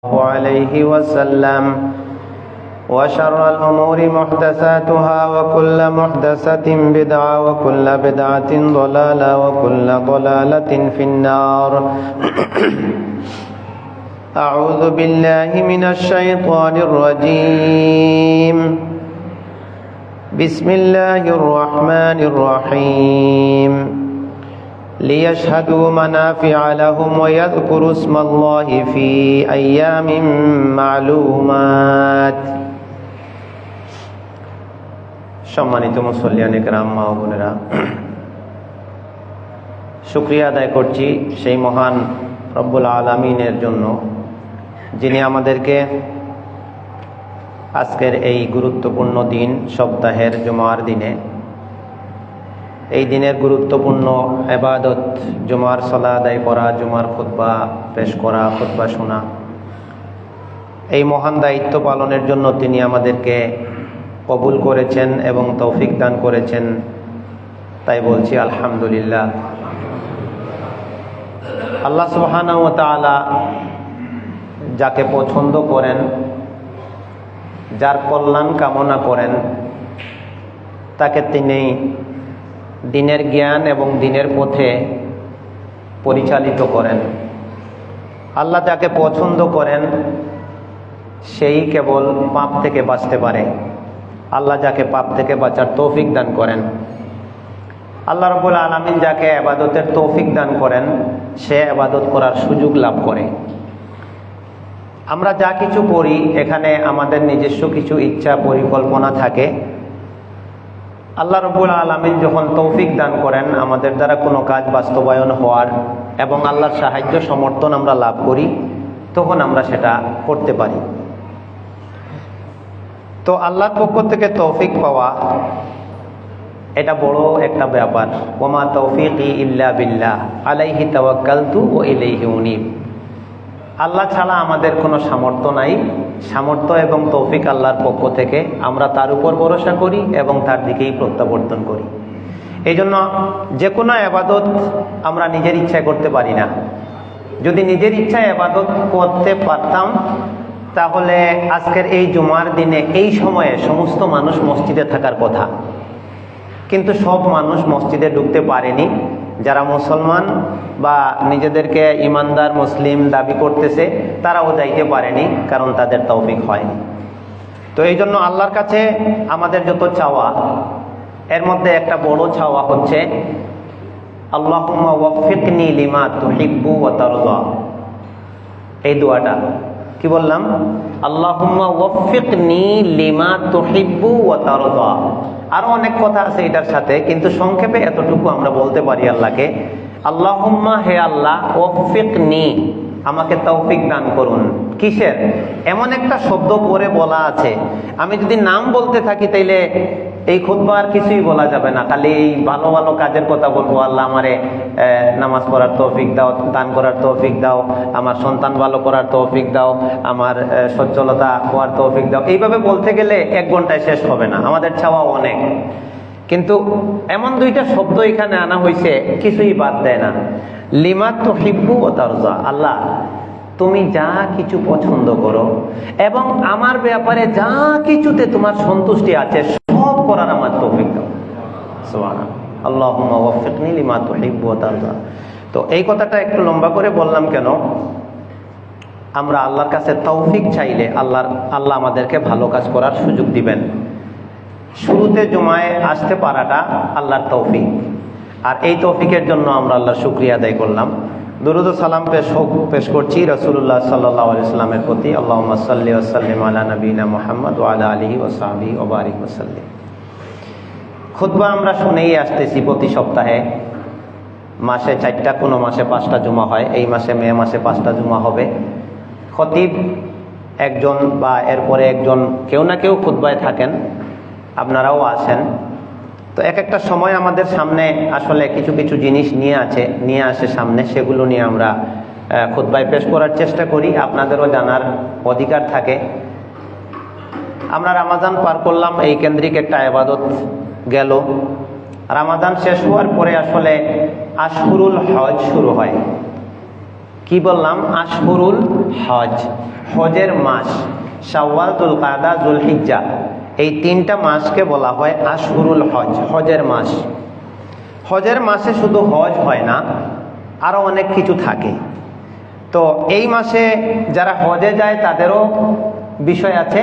عليه وسلم وشر الأمور محدثاتها وكل محدثة بدعة وكل بدعة ضلالة وكل ضلالة في النار أعوذ بالله من الشيطان الرجيم بسم الله الرحمن الرحيم ليشهدوا منافع لهم ويذكروا اسم الله في أيام معلومات সম্মানিত মুসল্লিয়ান ইকরাম, মা ও বোনেরা, শুকরিয়া আদায় করছি সেই মহান রব্বুল আলামিনের জন্য যিনি আমাদেরকে আজকের এই গুরুত্বপূর্ণ দিন, সপ্তাহের জুমার দিনে, এই দিনের গুরুত্বপূর্ণ ইবাদত জুমার সালাত আদায় করা, জুমার খুতবা পেশ করা, খুতবা শোনা, এই মহান দায়িত্ব পালনের জন্য তিনি আমাদেরকে কবুল করেছেন এবং তৌফিক দান করেছেন। তাই বলছি আলহামদুলিল্লাহ। আল্লাহ সুবহানাহু ওয়া তাআলা যাকে পছন্দ করেন, যার কল্যাণ কামনা করেন, তাকে তিনি দিনের জ্ঞান এবং দিনের পথে পরিচালিত করেন। আল্লাহ যাকে পছন্দ করেন সেই কেবল পাপ থেকে বাঁচতে পারে। আল্লাহ যাকে পাপ থেকে বাঁচার তৌফিক দান করেন, আল্লাহ রাব্বুল আলামিন যাকে ইবাদতের তৌফিক দান করেন, সে ইবাদত করার সুযোগ লাভ করে। আমরা যা কিছু করি এখানে আমাদের নিজস্ব কিছু ইচ্ছা পরিকল্পনা থাকে। আল্লাহ রাব্বুল আলামিন যখন তৌফিক দান করেন আমাদের দ্বারা কোনো কাজ বাস্তবায়ন হওয়ার এবং আল্লাহর সাহায্য সমর্থন আমরা লাভ করি, তখন আমরা সেটা করতে পারি। তো আল্লাহর পক্ষ থেকে তৌফিক পাওয়া এটা বড় একটা ব্যাপার। ওমা তৌফিকি ইল্লা বিল্লাহ আলাইহি তাওয়াক্কালতু ওয়া ইলাইহি উনীব। আল্লাহ ছাড়া আমাদের কোনো সামর্থ্য নাই। সামর্থ্য এবং তৌফিক আল্লাহর পক্ষ থেকে, আমরা তার উপর ভরসা করি এবং তার দিকেই প্রত্যাবর্তন করি। এই জন্য যে কোনো ইবাদত আমরা নিজের ইচ্ছায় করতে পারি না। যদি নিজের ইচ্ছায় ইবাদত করতে পারতাম তাহলে আজকের এই জুমার দিনে এই সময়ে সমস্ত মানুষ মসজিদে থাকার কথা, কিন্তু সব মানুষ মসজিদে ঢুকতে পারেনি। যারা মুসলমান বা নিজেদেরকে ইমানদার মুসলিম দাবি করতেছে তারাও যাইতে পারেনি, কারণ তাদের তৌফিক হয়নি। তো এই জন্য আল্লাহর কাছে আমাদের যত চাওয়া, এর মধ্যে একটা বড় চাওয়া হচ্ছে আল্লাহুম্মা ওয়াফফিকনি লিমা তুহিব্বু ওয়া তারদা। এই দোয়াটা কি বললাম? আল্লাহুম্মা ওয়াফফিকনি লিমা তুহিব্বু ওয়া তারদা। আরো অনেক কথা আছে এটার সাথে, কিন্তু সংক্ষেপে এতটুকু আমরা বলতে পারি আল্লাহকে, আল্লাহুম্মা, হে আল্লাহ, ওয়াফফিকনি, আমাকে তৌফিক দান করুন। কিসের? এমন একটা শব্দ পরে বলা আছে, আমি যদি নাম বলতে থাকি তাইলে এই খুতবা আর কিছুই বলা যাবে না, খালি এই ভালো ভালো কাজের কথা বলবো। আল্লাহ আমারে নামাজ পড়ার তৌফিক দাও, দান করার তৌফিক দাও, আমার সন্তান ভালো করার তৌফিক দাও, আমার সচ্ছলতা হওয়ার তৌফিক দাও। এইভাবে বলতে গেলে 1 ঘন্টায় শেষ হবে না, আমাদের চাওয়া অনেক। কিন্তু এমন দুইটা শব্দ এখানে আনা হয়েছে, কিছুই বাদ দেয় না। লিমা তুহিব্বু ওয়া তারদা, আল্লাহ তুমি যা কিছু পছন্দ করো এবং আমার ব্যাপারে যা কিছুতে তোমার সন্তুষ্টি আছে সব করার আমার তৌফিক দাও। সুবহানাল্লাহ, আল্লাহুম্মা ওয়াফফিকনি লিমা তুহিব্বু ওয়া তারদা। তো এই কথাটা একটু লম্বা করে বললাম কেন? আমরা আল্লাহর কাছে তৌফিক চাইলে আল্লাহ আমাদেরকে ভালো কাজ করার সুযোগ দিবেন। শুরুতে জুমায় আসতে পারাটা আল্লাহর তৌফিক, আর এই তৌফিকের জন্য আমরা আল্লাহর শুকরিয়া আদায় করলাম। দুরূদ ও সালাম পেশ করছি রাসূলুল্লাহ সাল্লাল্লাহু আলাইহি ওয়াসাল্লামের প্রতি। আল্লাহুম্মা সাল্লি ওয়া সাল্লিম আলা নবিয়িনা মুহাম্মদ ওয়া আলা আলিহি ওয়া সাহবিহি ওয়া বারিক ওয়া সাল্লিম। খুতবা আমরা শুনেই আসতেছি প্রতি সপ্তাহে। মাসে 4টা, কোনো মাসে 5টা জুমা হয়। এই মাসে মে মাসে 5টা জুমা হবে। খতিব একজন বা এরপরে একজন, কেউ না কেউ খুতবায় থাকেন, আপনারাও আসেন। তো এক একটা সময় আমাদের সামনে আসলে কিছু কিছু জিনিস নিয়ে আসে সামনে, সেগুলো নিয়ে আমরা খুতবায় পেশ করার চেষ্টা করি। আপনাদেরও জানার অধিকার থাকে। আমরা রমাজান পার করলাম, এই কেন্দ্রিক একটা ইবাদত গেল। রমাজান শেষ হওয়ার পরে আসলে আশহুরুল হজ শুরু হয়। কি বললাম? আশহুরুল হজ, হজের মাস। শাওয়াল, যুলকাদা, যুলহিজ্জা, এই 3টা মাসকে বলা হয় আশহুরুল হজ, হজের মাস। হজের মাসে শুধু হজ হয় না, আরো অনেক কিছু থাকে। তো এই মাসে যারা হজে যায় তাদেরও বিষয় আছে,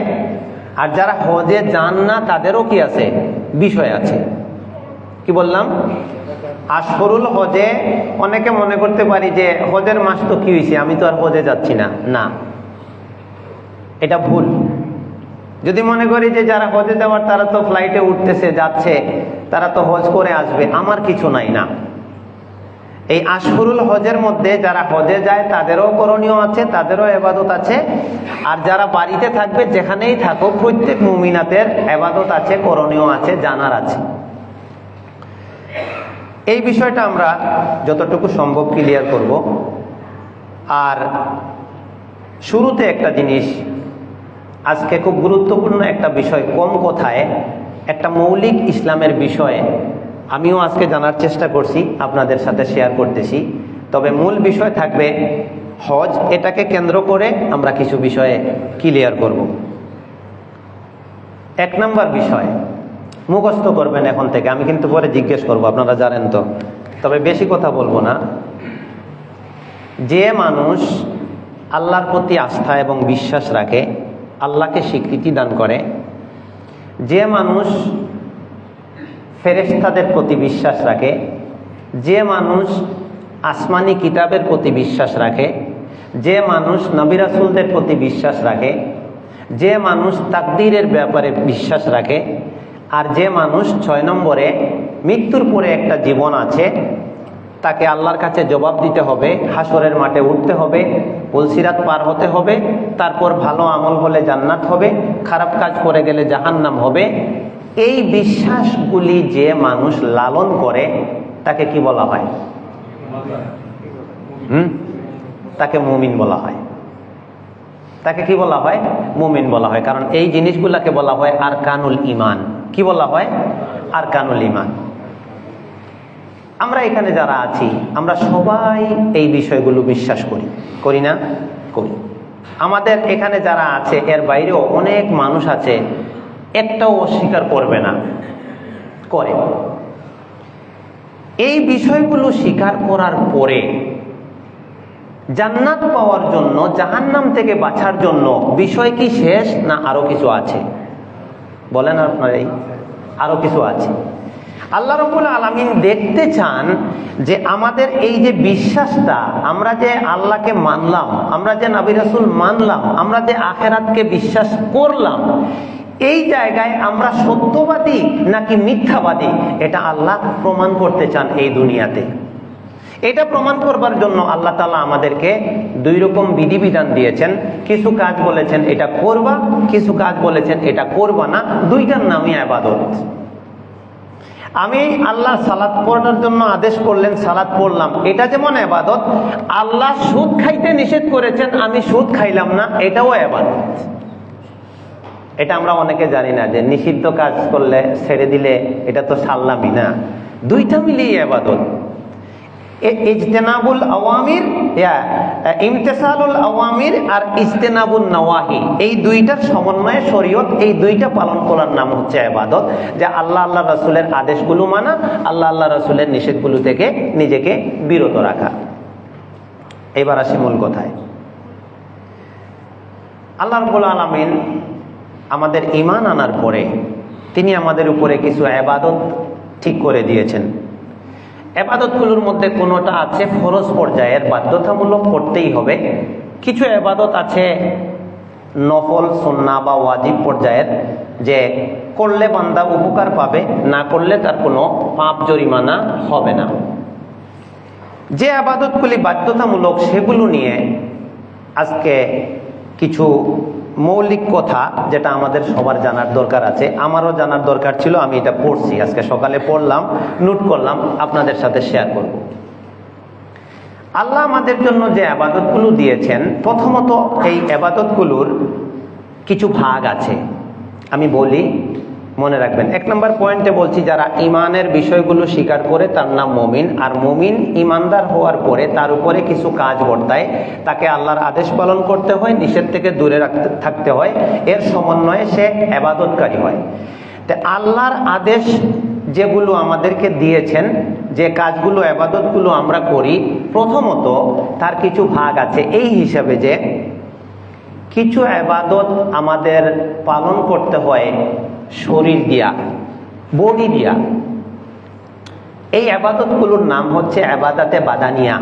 আর যারা হজে যান না তাদেরও কি আছে, বিষয় আছে। কি বললাম? আশহুরুল হজে অনেকে মনে করতে পারি যে হজের মাস তো কি হয়েছে, আমি তো আর হজে যাচ্ছি না। না, এটা ভুল। যদি মনে করি যে যারা হজে যাওয়ার তারা তো ফ্লাইটে উঠতেছে, যাচ্ছে, তারা তো হজ করে আসবে, আমার কিছু নাই, না। এই আশহুরুল হজের মধ্যে যারা হজে যায় তাদেরও করণীয় আছে, তাদেরও ইবাদত আছে। আর যারা বাড়িতে থাকবে, যেখানেই থাকুক, প্রত্যেক মুমিনাতের ইবাদত আছে, করণীয় আছে, জানার আছে। এই বিষয়টা আমরা যতটুকু সম্ভব ক্লিয়ার করব। আর শুরুতে একটা জিনিস, আজকে খুব গুরুত্বপূর্ণ একটা বিষয়, কম কথায় একটা মৌলিক ইসলামের বিষয়ে আমিও আজকে জানার চেষ্টা করছি, আপনাদের সাথে শেয়ার করতেছি। তবে মূল বিষয় থাকবে হজ, এটাকে কেন্দ্র করে আমরা কিছু বিষয়ে ক্লিয়ার করব। 1 নম্বর বিষয় মুখস্থ করবেন এখন থেকে, আমি কিন্তু পরে জিজ্ঞেস করব, আপনারা জানেন তো, তবে বেশি কথা বলবো না। যে মানুষ আল্লাহর প্রতি আস্থা এবং বিশ্বাস রাখে, আল্লাহকে স্বীকৃতি দান করে, যে মানুষ ফেরেশতাদের প্রতি বিশ্বাস রাখে, যে মানুষ আসমানি কিতাবের প্রতি বিশ্বাস রাখে, যে মানুষ নবী রাসূলদের প্রতি বিশ্বাস রাখে, যে মানুষ তাকদীরের ব্যাপারে বিশ্বাস রাখে, আর যে মানুষ 6 নম্বরে মৃত্যুর পরে একটা জীবন আছে, তাকে আল্লাহর কাছে জবাব দিতে হবে, হাসরের মাঠে উঠতে হবে, পুলসিরাত পার হতে হবে, তারপর ভালো আমল হলে জান্নাত হবে, খারাপ কাজ করে গেলে জাহান্নাম হবে। এই বিশ্বাসগুলি যে মানুষ লালন করে তাকে কি বলা হয়? তাকে মুমিন বলা হয়। তাকে কি বলা হয়? মুমিন বলা হয়। কারণ এই জিনিসগুলোকে বলা হয় আরকানুল ঈমান। কি বলা হয়? আরকানুল ঈমান। আমরা এখানে যারা আছি, আমরা সবাই এই বিষয়গুলো বিশ্বাস করি, করি না? করি। আমাদের এখানে যারা আছে, এর বাইরেও অনেক মানুষ আছে, একটাও অস্বীকার করবে না, করে। এই বিষয়গুলো স্বীকার করার পরে জান্নাত পাওয়ার জন্য, জাহান্নাম থেকে বাঁচার জন্য বিষয় কি শেষ, না আরো কিছু আছে? বলেন আপনারাই, আরো কিছু আছে। আল্লাহ রাব্বুল আলামিন দেখতে চান যে আমাদের এই যে বিশ্বাসটা, আমরা যে আল্লাহকে মানলাম, আমরা যে নবী রাসূল মানলাম, আমরা যে আখিরাতকে বিশ্বাস করলাম, এই জায়গায় আমরা সত্যবাদী নাকি মিথ্যাবাদী, এটা আল্লাহ প্রমাণ করতে চান এই দুনিয়াতে। এটা প্রমাণ করবার জন্য আল্লাহ তাআলা আমাদেরকে 2 রকম বিধিবিধান দিয়েছেন। কিছু কাজ বলেছেন এটা করবা, কিছু কাজ বলেছেন এটা করবা না। 2টার নামই ইবাদত। আমি আল্লাহ সালাত পড়ার জন্য আদেশ করলেন, সালাত পড়লাম, এটা যেমন ইবাদত। আল্লাহ সুদ খাইতে নিষেধ করেছেন, আমি সুদ খাইলাম না, এটাও ইবাদত। এটা আমরা অনেকে জানি না যে নিষিদ্ধ কাজ করলে, ছেড়ে দিলে এটা তো সাল্লামি না। 2টা মিলিয়ে ইবাদত। ইজতেনাবুল আওয়ামির, ইমতিসালুল আওয়ামির আর ইজতেনাবুন নওয়াহি, এই 2টার সমন্বয়ে শরীয়ত, এই 2টা পালন করার নাম হচ্ছে ইবাদত। যে আল্লাহ আল্লাহ রাসূলের আদেশগুলো মানা, আল্লাহ আল্লাহ রাসূলের নিষেধগুলো থেকে নিজেকে বিরত রাখা। এবার আসি মূল কথায়। আল্লাহ রাব্বুল আলামিন আমাদের ঈমান আনার পরে তিনি আমাদের উপরে কিছু ইবাদত ঠিক করে দিয়েছেন। ইবাদতগুলোর মধ্যে কোনোটা আছে ফরজ পর্যায়ের, বাধ্যতামূলক করতেই হবে। কিছু ইবাদত আছে নফল, সুন্নাহ বা ওয়াজিব পর্যায়ের, যে করলে বান্দা উপকার পাবে, না করলে তার কোনো পাপ জরিমানা হবে না। যে ইবাদতগুলি বাধ্যতামূলক, সেগুলো নিয়ে আজকে কিছু মৌলিক কথা, যেটা আমাদের সবার জানার দরকার আছে। আমারও জানার দরকার ছিল, আমি এটা পড়ছি, আজকে সকালে পড়লাম, নোট করলাম, আপনাদের সাথে শেয়ার করব। আল্লাহ আমাদের জন্য যে ইবাদতগুলো দিয়েছেন, প্রথমত এই ইবাদতগুলোর কিছু ভাগ আছে। আমি বলি, মনে রাখবেন। 1 নম্বর পয়েন্টে বলছি, যারা ইমানের বিষয়গুলো স্বীকার করে তার নাম মুমিন। আর মুমিন ইমানদার হওয়ার পরে তার উপরে কিছু কাজ বর্তায়, তাকে আল্লাহর আদেশ পালন করতে হয়, নিষেধ থেকে দূরে থাকতে হয়, এর সমন্বয়ে সে ইবাদতকারী হয়। তো আল্লাহর আদেশ যেগুলো আমাদেরকে দিয়েছেন, যে কাজগুলো ইবাদতগুলো আমরা করি, প্রথমত তার কিছু ভাগ আছে এই হিসাবে যে কিছু ইবাদত আমাদের পালন করতে হয় শরীর দিয়া, বডি দিয়া। এই ইবাদতগুলোর নাম হচ্ছে ইবাদাতে বাদানিয়া।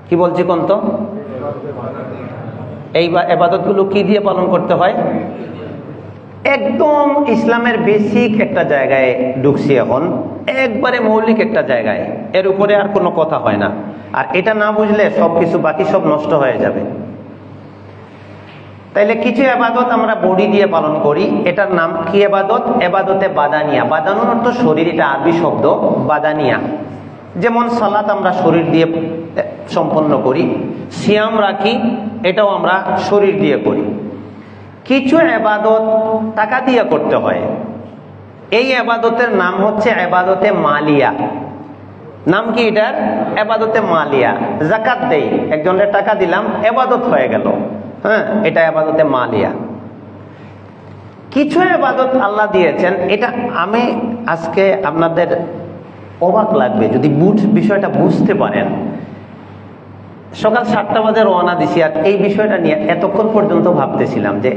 কি বলছি কোন তো? এই ইবাদতগুলো কি দিয়ে পালন করতে হয়? একদম ইসলামের বেসিক একটা জায়গায় ঢুকছি এখন, একবারে মৌলিক একটা জায়গায়, এর উপরে আর কোনো কথা হয় না। আর এটা না বুঝলে সবকিছু বাকি সব নষ্ট হয়ে যাবে। তাইলে কিছু ইবাদত আমরা বডি দিয়ে পালন করি, এটার নাম কি ইবাদত? ইবাদতে বাদানিয়া। বাদানুর অর্থ শরীর, এটা আরবি শব্দ বাদানিয়া। যেমন সালাত আমরা শরীর দিয়ে সম্পন্ন করি, সিয়াম রাখি, এটাও আমরা শরীর দিয়ে করি। কিছু ইবাদত টাকা দিয়ে করতে হয়, এই ইবাদতের নাম হচ্ছে ইবাদতে মালিয়া। নাম কি এটার? ইবাদতে মালিয়া। যাকাত দেই, একজনের টাকা দিলাম, ইবাদত হয়ে গেল, হ্যাঁ, এটা ইবাদতে মালিয়া। কিছু ইবাদত আল্লাহ দিয়েছেন, এটা আমি আজকে আপনাদের অবাক লাগবে যদি বিষয়টা বুঝতে পারেন। সকাল 7টা বাজে রওনা দিছি, আর এই বিষয়টা নিয়ে এতক্ষণ পর্যন্ত ভাবতেছিলাম যে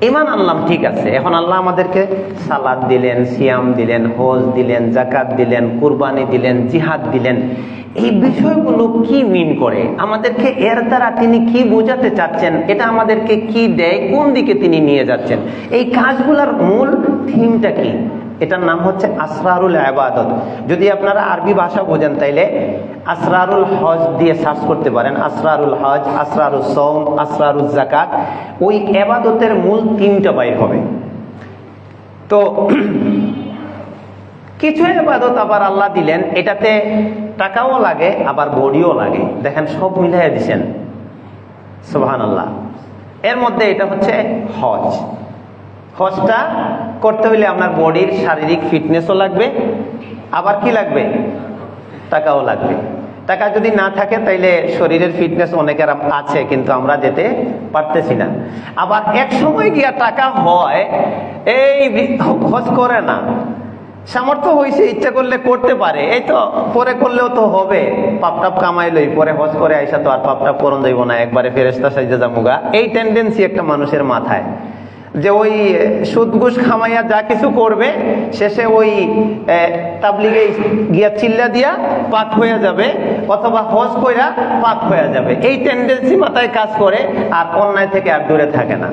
ঈমান আনলাম, ঠিক আছে, এখন আল্লাহ আমাদেরকে সালাত দিলেন, সিয়াম দিলেন, হজ দিলেন, যাকাত দিলেন, কুরবানি দিলেন, জিহাদ দিলেন। এই বিষয়গুলো কি মিন করে, আমাদেরকে এর দ্বারা তিনি কি বোঝাতে চাচ্ছেন, এটা আমাদেরকে কি দেয়, কোন দিকে তিনি নিয়ে যাচ্ছেন, এই কাজগুলোর মূল থিমটা কি? এটার নাম হচ্ছে আসরারুল ইবাদত। যদি আপনারা আরবি ভাষা বোঝেন তাইলে আসরারুল হজ দিয়ে সার্চ করতে পারেন, আসরারুল হজ, আসরারুল সওম, আসরারুল যাকাত। ওই ইবাদতের মূল তিনটা বাইর হবে। তো কিছু ইবাদত আবার আল্লাহ দিলেন, এটাতে টাকাও লাগে আবার বডিও লাগে। দেখেন সব মিলাইয়া দিছেন, সুবহানাল্লাহ। এর মধ্যে এটা হচ্ছে হজ। হজটা করতে হইলে আপনার বডির শারীরিক ফিটনেসও লাগবে, আবার কি লাগবে? টাকাও লাগবে। টাকা যদি না থাকে তাইলে শরীরের ফিটনেস অনেকের আছে, কিন্তু আমরা যেতে পারতেছি না। আবার এক সময় গিয়া টাকা হয়, এই হজ করে না, সামর্থ্য হয়েছে, ইচ্ছা করলে করতে পারে, এই তো পরে করলেও তো হবে, পাপটাপ কামাইলই, পরে হজ করে আইসা তো আর পাপটাপ করন যাইব না, একবারে ফেরেশতা সাইজা যামুগা। এই টেন্ডেন্সি একটা মানুষের মাথায়, যে ওই সুদ ঘুষ খামাইয়া যা কিছু করবে, শেষে ওই তাবলিগে গিয়া চিল্লা দিয়া পাক হয়ে যাবে, অথবা হজ কইরা পাক হয়ে যাবে। এই টেন্ডেন্সি মাথায় কাজ করে, আর অন্যায় থেকে আর দূরে থাকে না।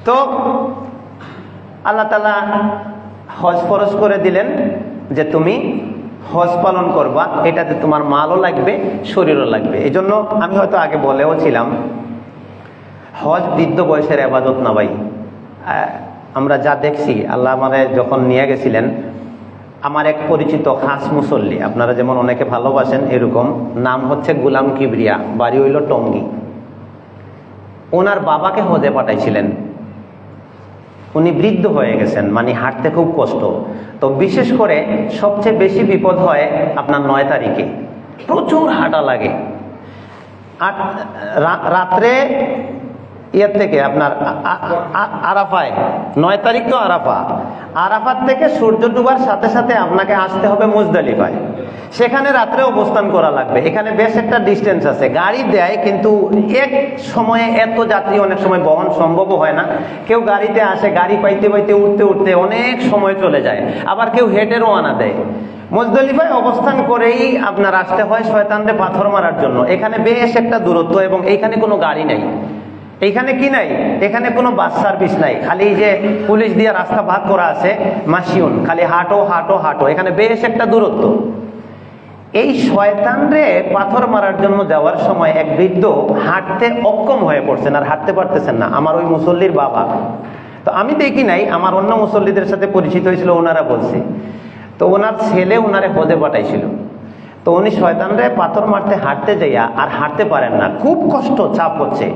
তো আল্লাহ তাআলা হজ ফরজ করে দিলেন যে তুমি হজ পালন করবা, এটাতে তোমার মালও লাগবে, শরীরও লাগবে। এই জন্য আমি হয়তো আগে বলেও ছিলাম, হজ বৃদ্ধ বয়সের ইবাদত না ভাই। আমরা যা দেখছি, আল্লাহ আমারে যখন নিয়ে গেছিলেন, আমার এক পরিচিত খাস মুসল্লি, আপনারা যেমন অনেকে ভালোবাসেন এরকম, নাম হচ্ছে গোলাম কিবরিয়া, বাড়ি হইল টঙ্গী। ওনার বাবাকে হজে পাঠাইছিলেন, উনি বৃদ্ধ হয়ে গেছেন, মানে হাঁটতে খুব কষ্ট। তো বিশেষ করে সবচেয়ে বেশি বিপদ হয় আপনার 9 তারিখে, প্রচুর হাঁটা লাগে। রাত্রে ইয়ের থেকে আপনার আরাফায়, 9 তারিখ তো আরাফা, আরাফাত থেকে সূর্য ডুবার সাথে সাথে আপনাকে আসতে হবে মুজদালিফায়, সেখানে রাত্রে অবস্থান করা লাগবে। এখানে বেশ একটা ডিস্টেন্স আছে, গাড়ি দেয়, কিন্তু এক সময়ে এত যাত্রী অনেক সময় বহন সম্ভবও হয় না। কেউ গাড়িতে আসে, গাড়ি পাইতে পাইতে উঠতে উঠতে অনেক সময় চলে যায়, আবার কেউ হেঁটে রওনা দেয়। মুজদালিফায় অবস্থান করেই আপনার আসতে হয় শয়তানরে পাথর মারার জন্য। এখানে বেশ একটা দূরত্ব, এবং এইখানে কোনো গাড়ি নাই। এইখানে কি নাই? এখানে কোনো বাস সার্ভিস নাই, খালি যে পুলিশ দিয়ে রাস্তা ভাগ করা আছে, মাসিউন, খালি হাঁটো হাঁটো হাঁটো। এখানে বেশ একটা দূরত্ব। এই শয়তানরে পাথর মারার জন্য যাওয়ার সময় এক বৃদ্ধ হাঁটতে অক্ষম হয়ে পড়ছেন, আর হাঁটতে পারতেছেন না, আমার ওই মুসল্লির বাবা। তো আমি দেখি নাই, আমার অন্য মুসল্লিদের সাথে পরিচিত হয়েছিল, ওনারা বলছে। তো ওনার ছেলে ওনারে হজে পাঠাইছিল। তো উনি শয়তানরে পাথর মারতে হাঁটতে যাইয়া আর হাঁটতে পারেন না, খুব কষ্ট, চাপ হচ্ছে।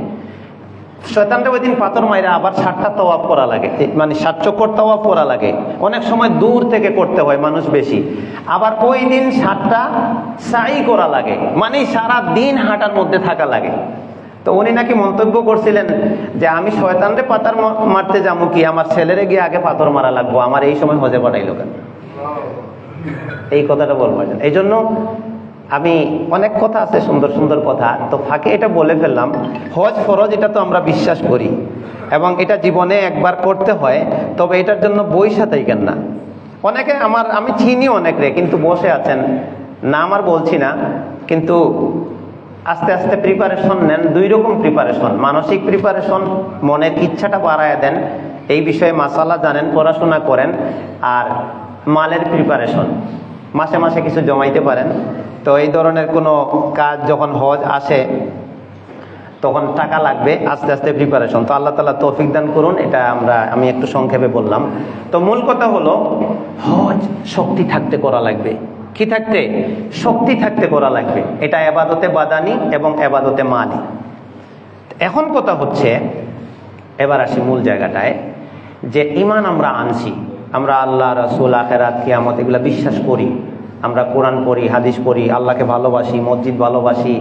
শয়তানরে ওই দিন পাথর মাইরা আবার 60টা তাওয়াফ করা লাগে, মানে 7 চক্কর তাওয়াফ করা লাগে। অনেক সময় দূর থেকে করতে হয়, মানুষ বেশি। আবার ওই দিন 7টা সাই করা লাগে, মানে সারা দিন হাঁটার মধ্যে থাকা লাগে। তো উনি নাকি মন্তব্য করছিলেন যে আমি শয়তানরে পাথর মারতে যাবো কি, আমার ছেলেরে গিয়ে আগে পাথর মারা লাগবো, আমার এই সময় হজে পাঠাইলো কেন? এই কথাটা বলবার জন্য। এই জন্য আমি অনেক কথা আছে, সুন্দর সুন্দর কথা, তো ফাঁকে এটা বলে ফেললাম। হজ ফরজ, এটা তো আমরা বিশ্বাস করি এবং এটা জীবনে একবার করতে হয়, তবে এটার জন্য বইসা থাকেন না। অনেকে আমি চিনি অনেকে, কিন্তু বসে আছেন, নাম আর বলছি না, কিন্তু আস্তে আস্তে প্রিপারেশন নেন। 2 রকম প্রিপারেশন, মানসিক প্রিপারেশন, মনের ইচ্ছাটা বাড়ায় দেন, এই বিষয়ে মাসালা জানেন, পড়াশোনা করেন। আর মালের প্রিপারেশন, মাসে মাসে কিছু জমাইতে পারেন। তো এই ধরনের কোনো কাজ যখন হজ আসে তখন টাকা লাগবে, আস্তে আস্তে প্রিপারেশন। তো আল্লাহ তাআলা তৌফিক দান করুন। এটা আমি একটু সংক্ষেপে বললাম। তো মূল কথা হলো, হজ শক্তি থাকতে করা লাগবে। কি থাকতে? শক্তি থাকতে করা লাগবে। এটা ইবাদতে বাদানি এবং ইবাদতে মালি। এখন কথা হচ্ছে, এবার আসি মূল জায়গাটায়, যে ঈমান আমরা আনছি, আমরা আল্লাহ, রাসূল, আখিরাত, কিয়ামত এগুলা বিশ্বাস করি। আমরা কোরআন পড়ি, হাদিস পড়ি, আল্লাহকে ভালোবাসি, মসজিদ ভালোবাসি,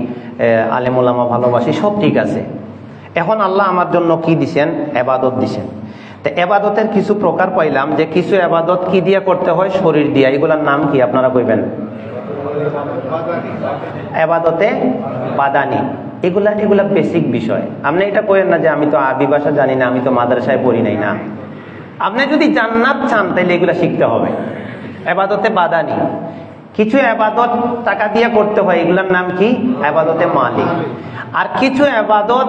আলেম ওলামা ভালোবাসি, সব ঠিক আছে। এখন আল্লাহ আমার জন্য কি দিছেন? ইবাদত দিছেন। তো ইবাদতের কিছু প্রকার পাইলাম, যে কিছু ইবাদত কি দিয়া করতে হয়? শরীর দিয়া। এগুলার নাম কি আপনারা কইবেন? ইবাদতে বাদানি। এগুলা বেসিক বিষয়। আপনি এটা কইেন না যে আমি তো আরবি ভাষা জানি না, আমি তো মাদ্রাসায় পড়ি নাই। না, আপনি যদি জান্নাত চান তাহলে এগুলা শিখতে হবে। ইবাদতে বাদানি। কিছু ইবাদত টাকা দিয়ে করতে হয়, এগুলোর নাম কি? ইবাদতে মালি। আর কিছু ইবাদত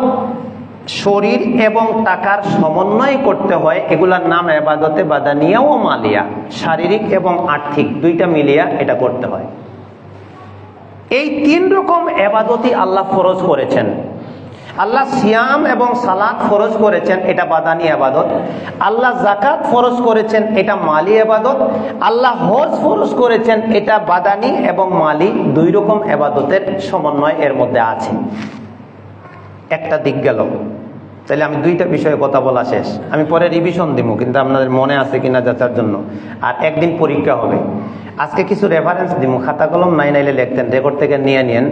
শরীর এবং টাকার সমন্বয় করতে হয়, এগুলোর নাম ইবাদতে বাদানিয়া ও মালিয়া। শারীরিক এবং আর্থিক দুইটা মিলিয়া এটা করতে হয়। এই 3 রকম ইবাদতই আল্লাহ ফরজ করেছেন। আল্লাহ সিয়াম এবং সালাত ফরজ করেছেন, এটা বাদানি ইবাদত। আল্লাহ যাকাত ফরজ করেছেন, এটা মালি ইবাদত। আল্লাহ হজ ফরজ করেছেন, এটা বাদানি এবং মালি 2 রকম ইবাদতের সমন্বয় এর মধ্যে আছে। একটা দিক গেল। তাহলে আমি 2টা বিষয়ে কথা বলা শেষ। আমি পরে রিভিশন দিব, কিন্তু আপনাদের মনে আছে কিনা যাচার জন্য। আর একদিন পরীক্ষা হবে। আজকে কিছু রেফারেন্স দিব, খাতা কলম নাই নাইলে লিখতেন, রেকর্ড থেকে নিয়ে নিন।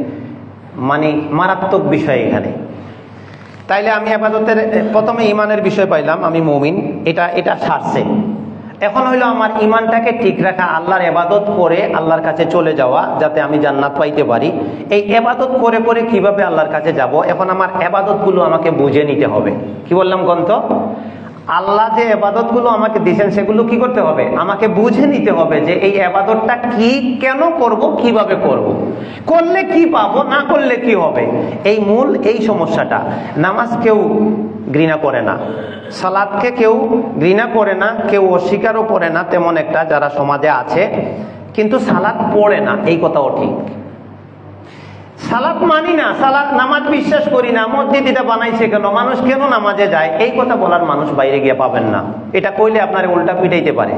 মানে মারাত্মক বিষয় এখানে। তাইলে আমি ইবাদতের প্রথমে ঈমানের বিষয় পাইলাম, আমি মুমিন, এটা সারছে। এখন হইলো আমার ঈমানটাকে ঠিক রাখা, আল্লাহর ইবাদত করে আল্লাহর কাছে চলে যাওয়া, যাতে আমি জান্নাত পাইতে পারি। এই ইবাদত করে করে কিভাবে আল্লাহর কাছে যাব? এখন আমার ইবাদতগুলো আমাকে বুঝে নিতে হবে। কি বললাম গন্ত? আল্লাহ যে ইবাদতগুলো আমাকে দিয়েছেন সেগুলো কি করতে হবে? আমাকে বুঝে নিতে হবে যে এই ইবাদতটা কি, কেন করব, কিভাবে করব, করলে কি পাবো, না করলে কি হবে। এই সমস্যাটা। নামাজ কেউ ঘৃণা করে না, সালাতকে কেউ ঘৃণা করে না, কেউ অস্বীকারও করে না তেমন একটা, যারা সমাজে আছে। কিন্তু সালাত পড়ে না, এই কথাও ঠিক। সালাত মানি না, সালাত নামাজ বিশ্বাস করি না, মসজিদ এটা বানাইছে কেন, মানুষ কেন নামাজে যায়, এই কথা বলার মানুষ বাইরে গিয়ে পাবেন না। এটা কইলে আপনার উল্টা পিটাইতে পারে।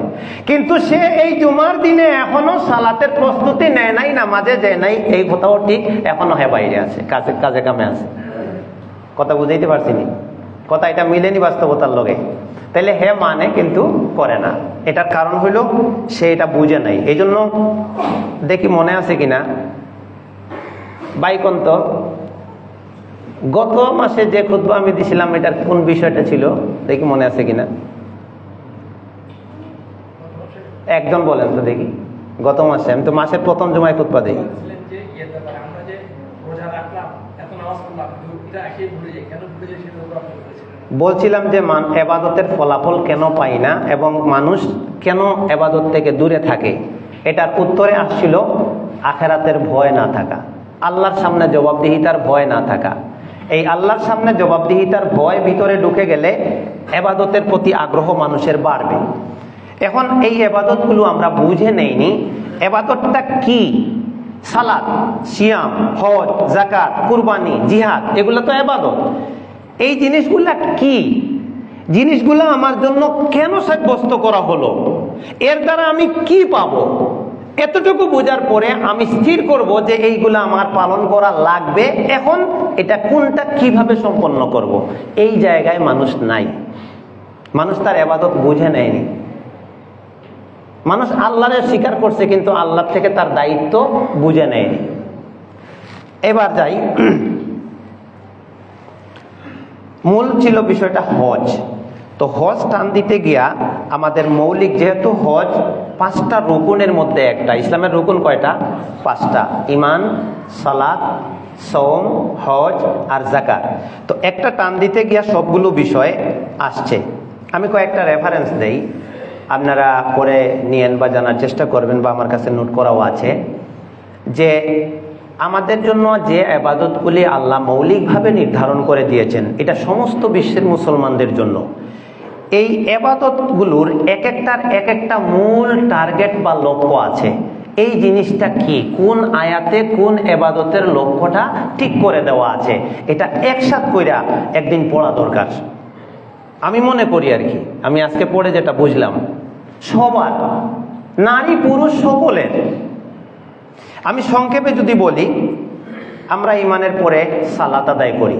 কিন্তু সে এই জুমার দিনে এখনো সালাতের প্রস্তুতি নেয় নাই, নামাজে যায় নাই, এই কথাও ঠিক। এখনো বাইরে আছে, কাজে কামে আছে। কথা বুঝাইতে পারছি নি? কথা এটা মিলেনি বাস্তবতার লগে। তাইলে মানে কিন্তু করে না। এটার কারণ হইল সে এটা বুঝে নাই। এই জন্য দেখি মনে আছে কিনা, বাইকন্ত গত মাসে যে খুতবা আমি দিছিলাম, এটার কোন বিষয়টা ছিল দেখি মনে আছে কিনা। একজন বলেন তো দেখি। গত মাসে আমি তো মাসের প্রথম জুমায় খুতবা দিই। বলছিলাম যে ইবাদতের ফলাফল কেন পাই না এবং মানুষ কেন ইবাদত থেকে দূরে থাকে। এটার উত্তরে আসছিল আখিরাতের ভয় না থাকা, আল্লাহর সামনে জবাবদিহিতার ভয় না থাকা। এই আল্লাহর সামনে জবাবদিহিতার ভয় ভিতরে ঢুকে গেলে ইবাদতের প্রতি আগ্রহ মানুষের বাড়বে। এখন এই ইবাদতগুলো আমরা বুঝে নেইনি। ইবাদতটা কি? সালাত, সিয়াম, হজ, যাকাত, কুরবানি, জিহাদ, এগুলো তো ইবাদত। এই জিনিসগুলা কি? জিনিসগুলা আমার জন্য কেন সাব্যস্ত করা হলো? এর দ্বারা আমি কি পাবো? এতটুকু বোঝার পরে আমি স্থির করব যে এইগুলো আমার পালন করা লাগবে, এখন এটা কোনটা কিভাবে সম্পন্ন করব। এই জায়গায় মানুষ নাই। মানুষ তার ইবাদত বুঝে নেয়নি। মানুষ আল্লাহরে স্বীকার করছে কিন্তু আল্লাহ থেকে তার দায়িত্ব বুঝে নেয়নি। এবার যাই, মূল ছিল বিষয়টা হজ। তো হজ টান দিতে গিয়া আমাদের মৌলিক, যেহেতু হজ 5টা রুকুনের মধ্যে একটা, ইসলামের রুকুন কয়টা? 5টা, ঈমান, সালাত, সওম, হজ আর যাকাত। তো একটা টান দিতে গিয়া সবগুলো বিষয় আসছে। আমি কয়েকটা রেফারেন্স দেই, আপনারা পরে নিয়েন বা জানার চেষ্টা করবেন, বা আমার কাছে নোট করাও আছে, যে আমাদের জন্য যে ইবাদতগুলি আল্লাহ মৌলিকভাবে নির্ধারণ করে দিয়েছেন, এটা সমস্ত বিশ্বের মুসলমানদের জন্য। এই ইবাদতগুলোর এক একটার এক একটা মূল টার্গেট বা লক্ষ্য আছে। এই জিনিসটা কি, কোন আয়াতে কোন ইবাদতের লক্ষ্যটা ঠিক করে দেওয়া আছে, এটা একসাথ কইরা একদিন পড়া দরকার। আমি মনে করি আর কি, আমি আজকে পড়ে যেটা বুঝলাম, সবার, নারী পুরুষ সকলের। আমি সংক্ষেপে যদি বলি, আমরা ঈমানের পরে সালাত আদায় করি।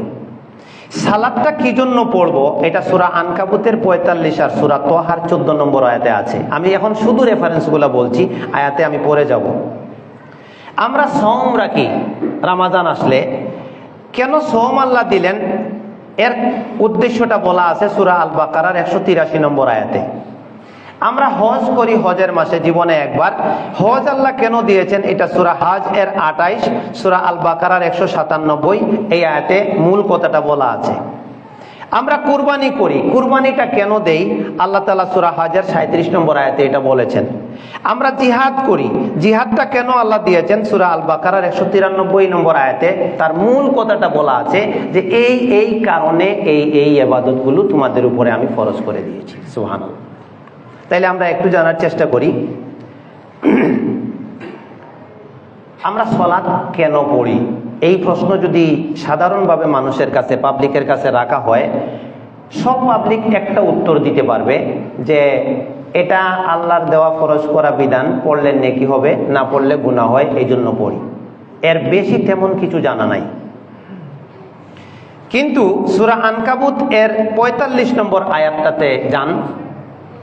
সালাতটা কি জন্য পড়বো, এটা সূরা আনকাবুতের 45 আর সূরা তোহার 14 নম্বর আয়াতে আছে। আমি এখন শুধু রেফারেন্সগুলো বলছি, আয়াতে আমি পড়ে যাব। আমরা সওম রাখি রমাজান আসলে। কেন সওম আল্লাহ দিলেন, এর উদ্দেশ্যটা বলা আছে সূরা আল বাকারার 183 নম্বর আয়াতে। আমরা হজ করি হজের মাসে, জীবনে একবার। হজ আল্লাহ কেন দিয়েছেন, এটা সূরা হজ এর 28, সূরা আল বাকারার 197 এই আয়াতে মূল কথাটা বলা আছে। আমরা কুরবানি করি, কুরবানিটা কেন দেই, আল্লাহ তাআলা সূরা হজের 37 নম্বর আয়াতে এটা বলেছেন। আমরা জিহাদ করি, জিহাদটা কেন আল্লাহ দিয়েছেন, সূরা আল বাকারার 193 নম্বর আয়াতে তার মূল কথাটা বলা আছে, যে এই কারণে এই ইবাদতগুলো তোমাদের উপরে আমি ফরজ করে দিয়েছি। সুবহানাল্লাহ। তাইলে আমরা একটু জানার চেষ্টা করি, আমরা সালাত কেন পড়ি। এই প্রশ্ন যদি সাধারণভাবে মানুষের কাছে, পাবলিকের কাছে রাখা হয়, সব পাবলিক একটা উত্তর দিতে পারবে যে এটা আল্লাহর দেওয়া ফরজ করা বিধান, পড়লে নেকি হবে, না পড়লে গুনাহ হয়, এই জন্য পড়ি। এর বেশি তেমন কিছু জানা নাই। কিন্তু সূরা আনকাবুত এর 45 নম্বর আয়াতটাতে যান।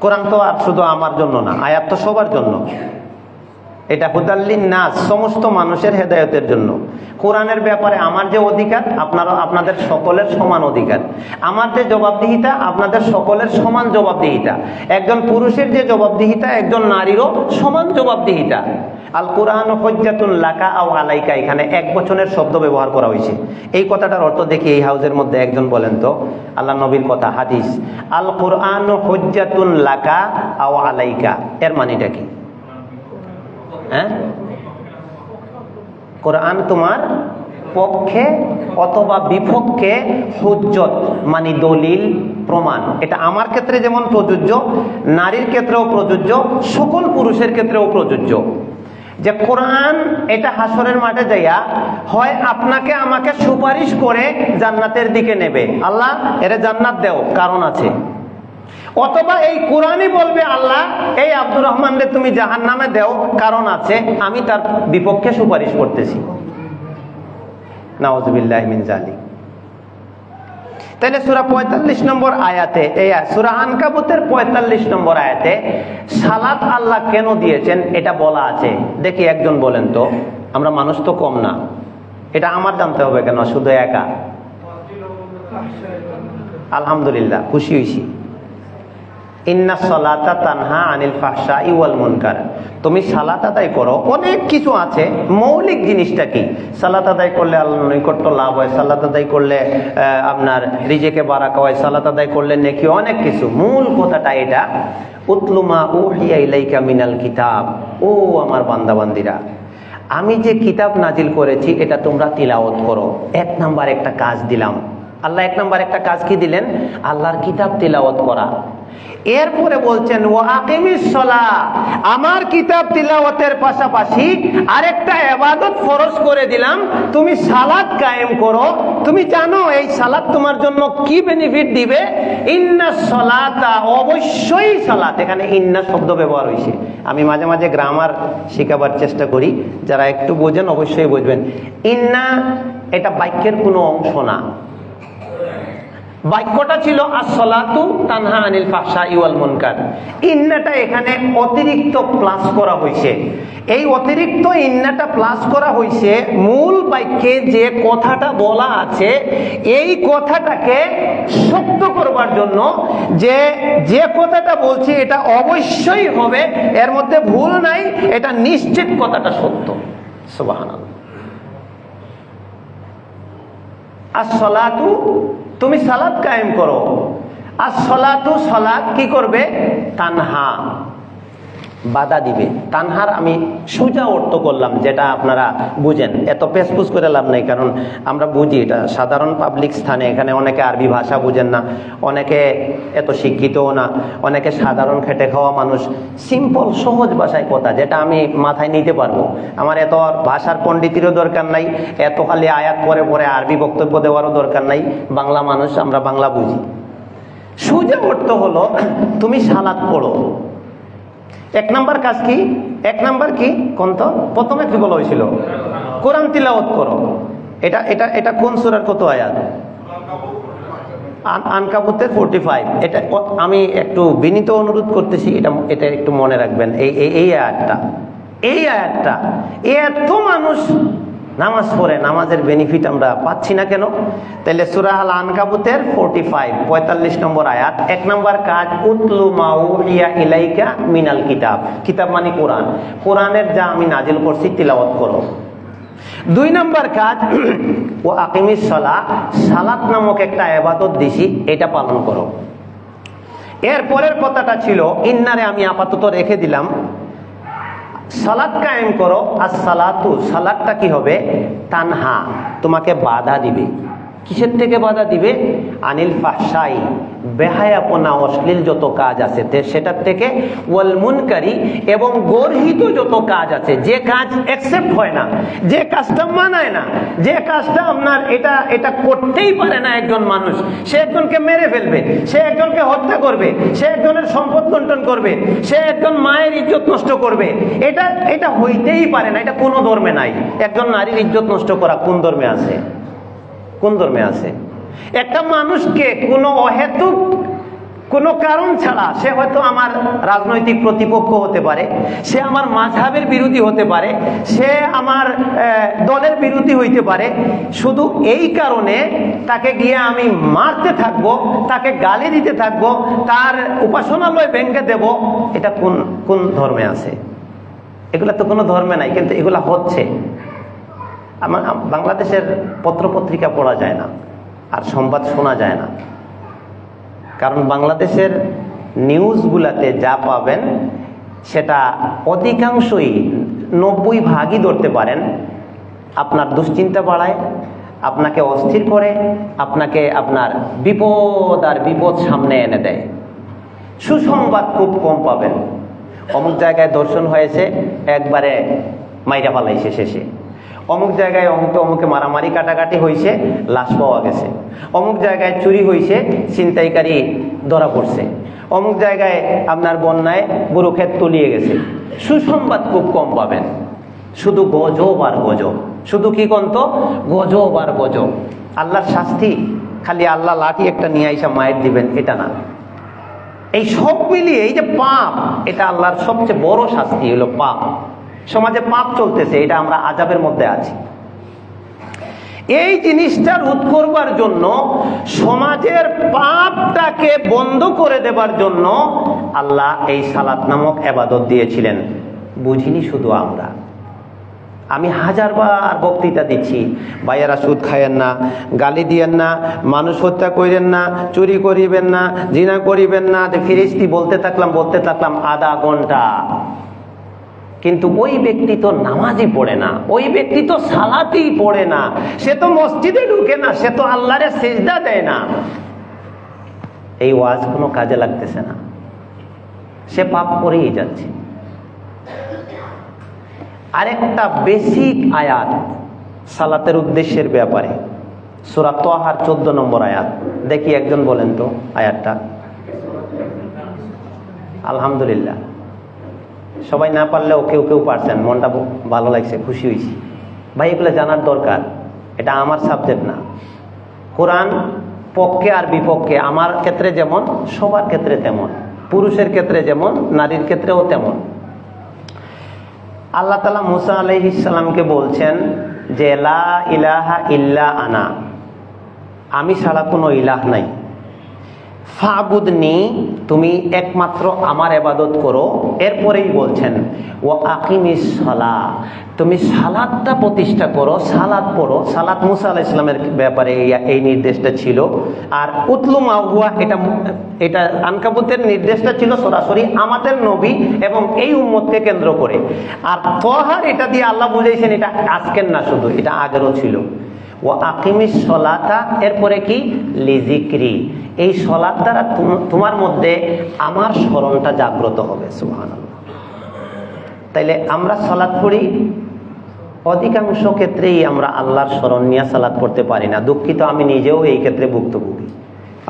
কোরআন তো আর শুধু আমার জন্য না, আয়াত তো সবার জন্য। এটা হুদাল্লিন নাস, সমস্ত মানুষের হেদায়েতের জন্য। কোরআনের ব্যাপারে আমার যে অধিকার, আপনাদের সকলের সমান অধিকার। আমার যে জবাবদিহিতা, আপনাদের সকলের সমান জবাবদিহিতা। একজন পুরুষের যে জবাবদিহিতা, একজন নারীরও সমান জবাবদিহিতা। আল কুরআন হুজ্জাতুন লাকা আও আলাইকা, এখানে এক বচনের শব্দ ব্যবহার করা হয়েছে। এই কথাটার অর্থ দেখি এই হাউজের মধ্যে একজন বলেন তো, আল্লাহ নবীর কথা, হাদিস। আল কুরআন হুজ্জাতুন লাকা আও আলাইকা, এর মানেটা কি? হ্যাঁ, কোরআন তোমার পক্ষে অথবা বিপক্ষে হুজ্জত মানে দলিল, প্রমাণ। এটা আমার ক্ষেত্রে যেমন প্রযোজ্য, নারীর ক্ষেত্রেও প্রযোজ্য, সকল পুরুষের ক্ষেত্রেও প্রযোজ্য। যে কোরআন এটা হাসরের মাঠে যাইয়া হয় আপনাকে আমাকে সুপারিশ করে জান্নাতের দিকে নেবে, আল্লাহ এর জান্নাত দেও, কারণ আছে। অথবা এই কোরআনই বলবে, আল্লাহ এই আব্দুর রহমানকে তুমি জাহান্নামে দেও, কারণ আছে, আমি তার বিপক্ষে সুপারিশ করতেছি। নাউযুবিল্লাহি মিন যালিক। তাহলে সূরা 45 নম্বর আয়াতে, এই সূরা আনকাবুতের 45 নম্বর আয়াতে সালাত আল্লাহ কেন দিয়েছেন এটা বলা আছে। দেখি একজন বলেন তো, আমরা মানুষ তো কম না, এটা আমার জানতে হবে কেন শুধু একা? আলহামদুলিল্লাহ, খুশি হইছি। ইন্না সালাতা তানহা আনিল ফাহশাই ওয়াল মুনকার, তুমি সালাত আদায় করো। অনেক কিছু আছে, মৌলিক জিনিসটা কি? সালাত আদায় করলে আল্লাহর নৈকট্য লাভ হয়, সালাত আদায় করলে আপনার রিজেকে বারাকা হয়, সালাত আদায় করলে নেকি, অনেক কিছু। মূল কথাটা এটা, উতলুমা উহিয়া ইলাইকা মিনাল কিতাব, ও আমার বান্দাবান্দিরা, আমি যে কিতাব নাজিল করেছি এটা তোমরা তিলাওয়াত করো। এক নাম্বার একটা কাজ দিলাম, আল্লাহ 1 নম্বর একটা কাজ কি দিলেন? আল্লাহর কিতাব তিলাওয়াত করা। এরপরে বলছেন ওয়া আকিমিস সালাহ, আমার কিতাব তিলাওয়াতের পাশাপাশি আরেকটা ইবাদত ফরজ করে দিলাম, তুমি সালাত কায়েম করো। তুমি জানো এই সালাত তোমার জন্য কি বেনিফিট দিবে? ইন্নাস সালাতা, অবশ্যই সালাত, এখানে ইন্না শব্দ ব্যবহার হয়েছে। আমি মাঝে মাঝে গ্রামার শেখাবার চেষ্টা করি, যারা একটু বোঝেন অবশ্যই বুঝবেন। ইন্না এটা বাক্যের কোনো অংশ না। বাক্যটা ছিল as-সালাতু তানহা আনিল ফাহশাই ওয়াল মুনকার। ইন্নাটা এখানে অতিরিক্ত প্লাস করা হয়েছে। এই অতিরিক্ত ইন্নাটা প্লাস করা হয়েছে মূল বাক্যে যে কথাটা বলা আছে এই কথাটাকে শক্ত করবার জন্য, যে যে কথাটা বলছি এটা অবশ্যই হবে, এর মধ্যে ভুল নাই, এটা নিশ্চিত কথাটা সত্য। সুবহানাল্লাহ। as-সালাতু, তুমি সালাত কায়েম করো। as-সালাতু, সালাত কি করবে? তানহা, বাধা দিবে। তানহার আমি সোজা অর্থ করলাম, যেটা আপনারা বুঝেন, এত পেসপুস করে লাভ নাই, কারণ আমরা বুঝি এটা সাধারণ পাবলিক স্থানে। এখানে অনেকে আরবি ভাষা বুঝেন না, অনেকে এত শিক্ষিতও না, অনেকে সাধারণ খেটে খাওয়া মানুষ। সিম্পল সহজ ভাষায় কথা, যেটা আমি মাথায় নিতে পারবো। আমার এত ভাষার পণ্ডিতেরও দরকার নাই, এত খালি আয়াত পরে পরে আরবি বক্তব্য দেওয়ারও দরকার নাই। বাংলা মানুষ, আমরা বাংলা বুঝি। সোজা অর্থ হলো তুমি সালাত পড়ো। 1 নম্বর কাজ কি? 1 নম্বর কি কোন? তো প্রথমে কি বলা হয়েছিল? কোরআন তিলাওয়াত করো। এটা এটা এটা কোন সূরার কত আয়াত? আনকাবুতের 45। এটা আমি একটু বিনীত অনুরোধ করতেছি, এটা একটু মনে রাখবেন। এই আয়াতটা এত মানুষ নামাজ পড়ে, নামাজের বেনিফিট আমরা পাচ্ছি না কেন? তাহলে সূরা আল আনকাবুতের 45 নম্বর আয়াত। 1 নম্বর কাজ উতলু মা উহিয়া ইলাইকা মিনাল কিতাব। কিতাব মানে কোরআন, কোরআনের যা আমি নাজিল করছি তিলাওয়াত করো। 2 নম্বর কাজ ও আকিমিস সালাহ, সালাত নামক একটা ইবাদত দিছি, এটা পালন করো। এর পরের কথাটা ছিল ইন্নারে আমি আপাতত রেখে দিলাম। সালাত কায়েম করো। as-সালাতু, সালাতটা কি হবে? তানহা, তোমাকে বাধা দিবে। কিসের থেকে বাধা দিবে? আনিল ফাহশাই, বেহায়াপনা, অশ্লীল যত কাজ আছে সেটার থেকে, ওয়াল মুনকারি, এবং গর্হিত যত কাজ আছে, যে কাজ অ্যাকসেপ্ট হয় না, যে কাজটা মানায় না, যে কাজটা আপনার এটা করতেই পারে না একজন মানুষ। সে একজনকে মেরে ফেলবে, সে একজনকে হত্যা করবে, সে একজনের সম্পদ লুণ্ঠন করবে, সে একজন মায়ের ইজ্জত নষ্ট করবে। এটা হইতেই পারে না, এটা কোনো ধর্মে নাই। একজন নারীর ইজ্জত নষ্ট করা কোন ধর্মে আছে? কোন ধর্মে আছে? একটা মানুষকে কোনো অহেতুক কোনো কারণ ছাড়া, সে হয়তো আমার রাজনৈতিক প্রতিপক্ষ হতে পারে, সে আমার মাযহাবের বিরোধী হতে পারে, সে আমার দলের বিরোধী হইতে পারে, শুধু এই কারণে তাকে গিয়ে আমি মারতে থাকবো, তাকে গালি দিতে থাকবো, তার উপাসনালয় ভেঙে দেব, এটা কোন ধর্মে আছে? এগুলা তো কোনো ধর্মে নাই, কিন্তু এগুলা হচ্ছে। আমার বাংলাদেশের পত্রপত্রিকা পড়া যায় না, আর সংবাদ শোনা যায় না, কারণ বাংলাদেশের নিউজগুলাতে যা পাবেন সেটা অধিকাংশই 90% ধরতে পারেন আপনার দুশ্চিন্তা বাড়ায়, আপনাকে অস্থির করে, আপনাকে আপনার বিপদ আর বিপদ সামনে এনে দেয়। সুসংবাদ খুব কম পাবেন। অমুক জায়গায় ধর্ষণ হয়েছে, একবারে মাইরা ফালাইছে শেষে। অমুক জায়গায় অমুকে মারামারি কাটাকাটি হয়েছে, লাশ পাওয়া গেছে। অমুক জায়গায় চুরি হয়েছে, ছিনতাইকারী ধরা পড়ছে। অমুক জায়গায় আপনার বন্যায় গরু ক্ষেত তলিয়ে গেছে। সুসংবাদ খুব কম পাবেন, শুধু গজব আর গজব। শুধু কি কন্ত? গজব আর গজব। আল্লাহর শাস্তি খালি আল্লাহ লাঠি একটা নিয়ে আইসা মায়ের দিবেন, এটা না। এই সব মিলিয়ে এই যে পাপ, এটা আল্লাহর সবচেয়ে বড় শাস্তি হলো পাপ। সমাজে পাপ চলতেছে, এটা আমরা আযাবের মধ্যে আছি। এই জিনিসটা রোধ করবার জন্য, সমাজের পাপটাকে বন্ধ করে দেবার জন্য আল্লাহ এই সালাত নামক ইবাদত দিয়েছিলেন। বুঝিনি শুধু আমরা। আমি 1000বার বক্তৃতা দিচ্ছি, ভাইয়ারা সুদ খাইয়েন না, গালি দিয়েন না, মানুষ হত্যা করিবেন না, চুরি করিবেন না, জিনা করিবেন না। ফিরিস্তি বলতে থাকলাম আধা ঘন্টা। কিন্তু ওই ব্যক্তি তো নামাজই পড়ে না, ওই ব্যক্তি তো সালাতই পড়ে না, সে তো মসজিদে ঢুকে না, সে তো আল্লাহরে সিজদা দেয় না। এই ওয়াজ কোনো কাজে লাগতেছে না, সে পাপ করেই যাচ্ছে। আরেকটা বেসিক আয়াত সালাতের উদ্দেশ্যের ব্যাপারে, সূরা তাহার 14 নম্বর আয়াত। দেখি একজন বলেন তো আয়াতটা। আলহামদুলিল্লাহ, সবাই না পারলেও কেউ কেউ পারছেন, মনটা ভালো লাগছে, খুশি হয়েছি। ভাই এগুলো জানার দরকার, এটা আমার সাবজেক্ট না। কোরআন পক্ষে আর বিপক্ষে, আমার ক্ষেত্রে যেমন সবার ক্ষেত্রে তেমন, পুরুষের ক্ষেত্রে যেমন নারীর ক্ষেত্রেও তেমন। আল্লাহ তাআলা মুসা আলাইহিস সালামকে বলছেন যে লা ইলাহা ইল্লা আনা, আমি ছাড়া কোনো ইলাহ নাই। ফাবুদনি, তুমি একমাত্র আমার ইবাদত করো। এরপরেই বলছেন ওয়া আকিমিস সালাহ, তুমি সালাতটা প্রতিষ্ঠা করো, সালাত পড়ো। সালাত মুসা আলাইহিস সালামের ব্যাপারে এই নির্দেশটা ছিল। আর উতলু মা হুয়া, এটা আনকাবুতের নির্দেশটা ছিল সরাসরি আমাদের নবী এবং এই উম্মতকে কেন্দ্র করে। আর তহার এটা দিয়ে আল্লাহ বুঝাইছেন এটা আজকের না, শুধু এটা আগেরও ছিল। ওয়া আকিমিস সালাতা, এরপরে কি লিজিকরি, এই সালাত দ্বারা তোমার মধ্যে আমার স্মরণটা জাগ্রত হবে। সুবহানাল্লাহ। তাইলে আমরা সালাত পড়ি, অধিকাংশ ক্ষেত্রেই আমরা আল্লাহর স্মরণ নিয়ে সালাত পড়তে পারি না। দুঃখিত, আমি নিজেও এই ক্ষেত্রে ভুক্তভোগী।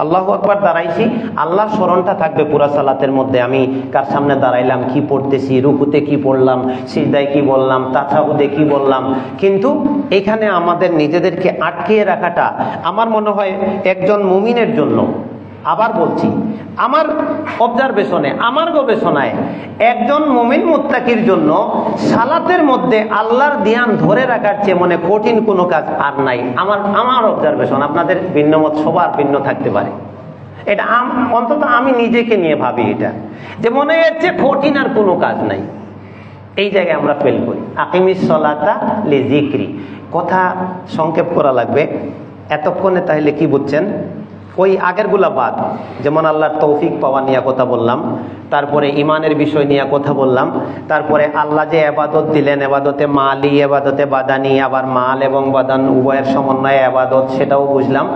আল্লাহু আকবার দাঁড়াইছি, আল্লাহর স্মরণটা থাকবে পুরা সালাতের মধ্যে। আমি কার সামনে দাঁড়াইলাম, কি পড়তেছি, রুকুতে কি পড়লাম, সিজদায় কি বললাম, তাশাহুদে কি বললাম। কিন্তু এখানে আমাদের নিজেদেরকে আটকিয়ে রাখাটা আমার মনে হয় একজন মুমিনের জন্য, আবার বলছি আমার অবজারভেশনে, আমার গবেষণায়, একজন মুমিন মুত্তাকির জন্য সালাতের মধ্যে আল্লাহর ধ্যান ধরে রাখার চেয়ে মনে কঠিন কোনো কাজ আর নাই। আমার অবজারভেশন, আপনাদের ভিন্ন মত সবার ভিন্ন থাকতে পারে। এটা অন্তত আমি নিজেকে নিয়ে ভাবি, এটা যে মনে হচ্ছে কঠিন আর কোনো কাজ নাই। এই জায়গায় আমরা ফেল করি। আকিমিস সালাতা লিজিকরি, কথা সংক্ষেপ করা লাগবে এতক্ষণে। তাহলে কি বুঝছেন? ওই আগেরগুলা বাদ, যেমন আল্লাহর তৌফিক পাওয়া নিয়ে কথা বললাম, তারপরে ইমানের বিষয় নিয়ে কথা বললাম, তারপরে আল্লাহ যে এবাদত দিলেন, এবাদতে মালি, এবাদতে বাদানি, আবার মাল এবং বাদান উভয়ের সমন্বয়ে এবাদত, সেটাও বুঝলাম।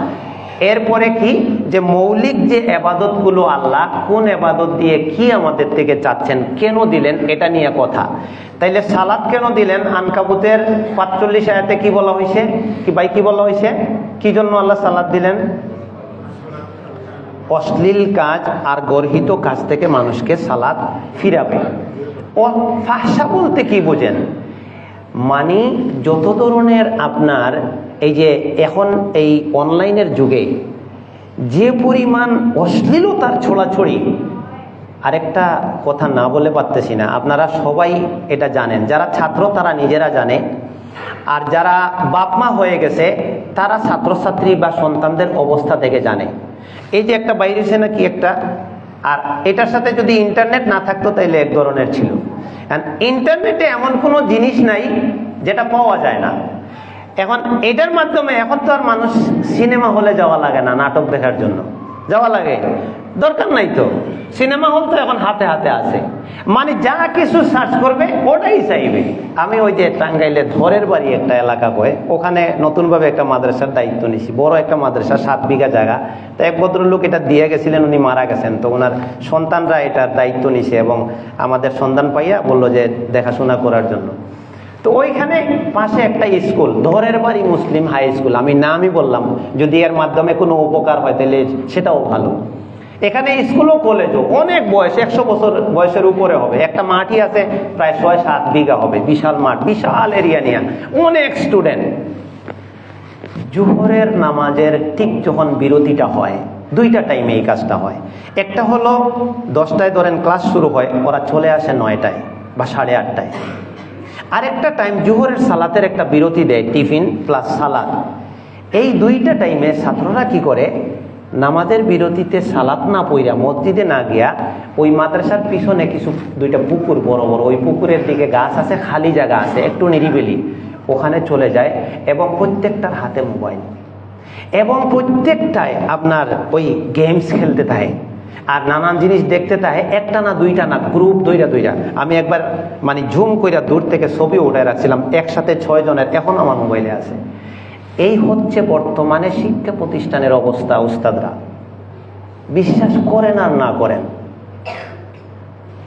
এরপরে কি যে মৌলিক যে এবাদতগুলো আল্লাহ কোন এবাদত দিয়ে কি আমাদের থেকে চাচ্ছেন, কেন দিলেন, এটা নিয়ে কথা। তাইলে সালাত কেন দিলেন? আনকাবুতের 45 আয়াতে কি বলা হয়েছে? কি ভাই কি বলা হয়েছে? কি জন্য আল্লাহ সালাত দিলেন? অশ্লীল কাজ আর গর্হিত কাজ থেকে মানুষকে সালাত ফিরাবে। ও ফাহশা বলতে কি বোঝেন? মানে যত ধরনের আপনার এই যে এখন এই অনলাইনের যুগে যে পরিমাণ অশ্লীলতার ছড়াছড়ি, আরেকটা কথা না বলে পারতেছি না, আপনারা সবাই এটা জানেন। যারা ছাত্র তারা নিজেরা জানে, আর যারা বাপ মা হয়ে গেছে তারা ছাত্রছাত্রী বা সন্তানদের অবস্থা থেকে জানে। এই যে একটা বাইরেছে নাকি একটা, আর এটার সাথে যদি ইন্টারনেট না থাকতো তাইলে এক ধরনের ছিল। ইন্টারনেটে এমন কোনো জিনিস নাই যেটা পাওয়া যায় না। এখন এটার মাধ্যমে এখন তো আর মানুষ সিনেমা হলে যাওয়া লাগে না নাটক দেখার জন্য, যাওয়া লাগে দরকার নাই তো। সিনেমা হল তো এখন হাতে হাতে আছে, মানে যা কিছু সার্চ করবে ওটাই চাইবে। আমি ওই যে টাঙ্গাইলে ধরের বাড়ি একটা এলাকা কয়ে, ওখানে নতুনভাবে একটা মাদ্রাসার দায়িত্ব নিছি, বড় একটা মাদ্রাসা, 7 বিঘা জায়গা। তো এক ভদ্রলোক এটা দিয়ে গেছিলেন, উনি মারা গেছেন, তো ওনার সন্তানরা এটার দায়িত্ব নিছে এবং আমাদের সন্ধান পাইয়া বললো যে দেখাশোনা করার জন্য। তো ওইখানে পাশে একটা স্কুল, ধরের বাড়ি মুসলিম হাই স্কুল, আমি নামই বললাম, যদি এর মাধ্যমে কোনো উপকার হয় তাহলে সেটাও ভালো। এখানে স্কুল ও কলেজও, অনেক বয়স, 100 বছর বয়সের উপরে হবে। একটা মাঠই আছে প্রায় 6-7 বিঘা হবে, বিশাল মাঠ, বিশাল এরিয়া নিয়ে, অনেক স্টুডেন্ট। জোহরের নামাজের ঠিক যখন বিরতিটা হয়, 2টা টাইমে এই কাজটা হয়। একটা হলো 10টায় ধরেন ক্লাস শুরু হয়, ওরা চলে আসে 9টায় বা 8:30টায়। আরেকটা টাইম জোহরের সালাতের একটা বিরতি দেয়, টিফিন প্লাস সালাত। এই 2টা টাইমে ছাত্ররা কি করে, নামাজের বিরতিতে সালাত না পইরা মসজিদে না গিয়া ওই মাদ্রাসার পিছনে কিছু 2টা পুকুর বড় বড়, ওই পুকুরের দিকে গাছ আছে, খালি জায়গা আছে, একটু নিরিবিলি, ওখানে চলে যায় এবং প্রত্যেকটার হাতে মোবাইল, এবং প্রত্যেকটায় আপনার ওই গেমস খেলতে থাকে। আর নানান জিনিস দেখতে থাকে, একটা না দুইটা না, গ্রুপ দুইটা। আমি একবার মানে ঝুম কইরা দূর থেকে ছবি উঠায় রাখছিলাম, একসাথে 6 জনের, এখন আমার মোবাইলে আছে। এই হচ্ছে বর্তমানে শিক্ষা প্রতিষ্ঠানের অবস্থা। উস্তাদরা বিশ্বাস করেন আর না করেন,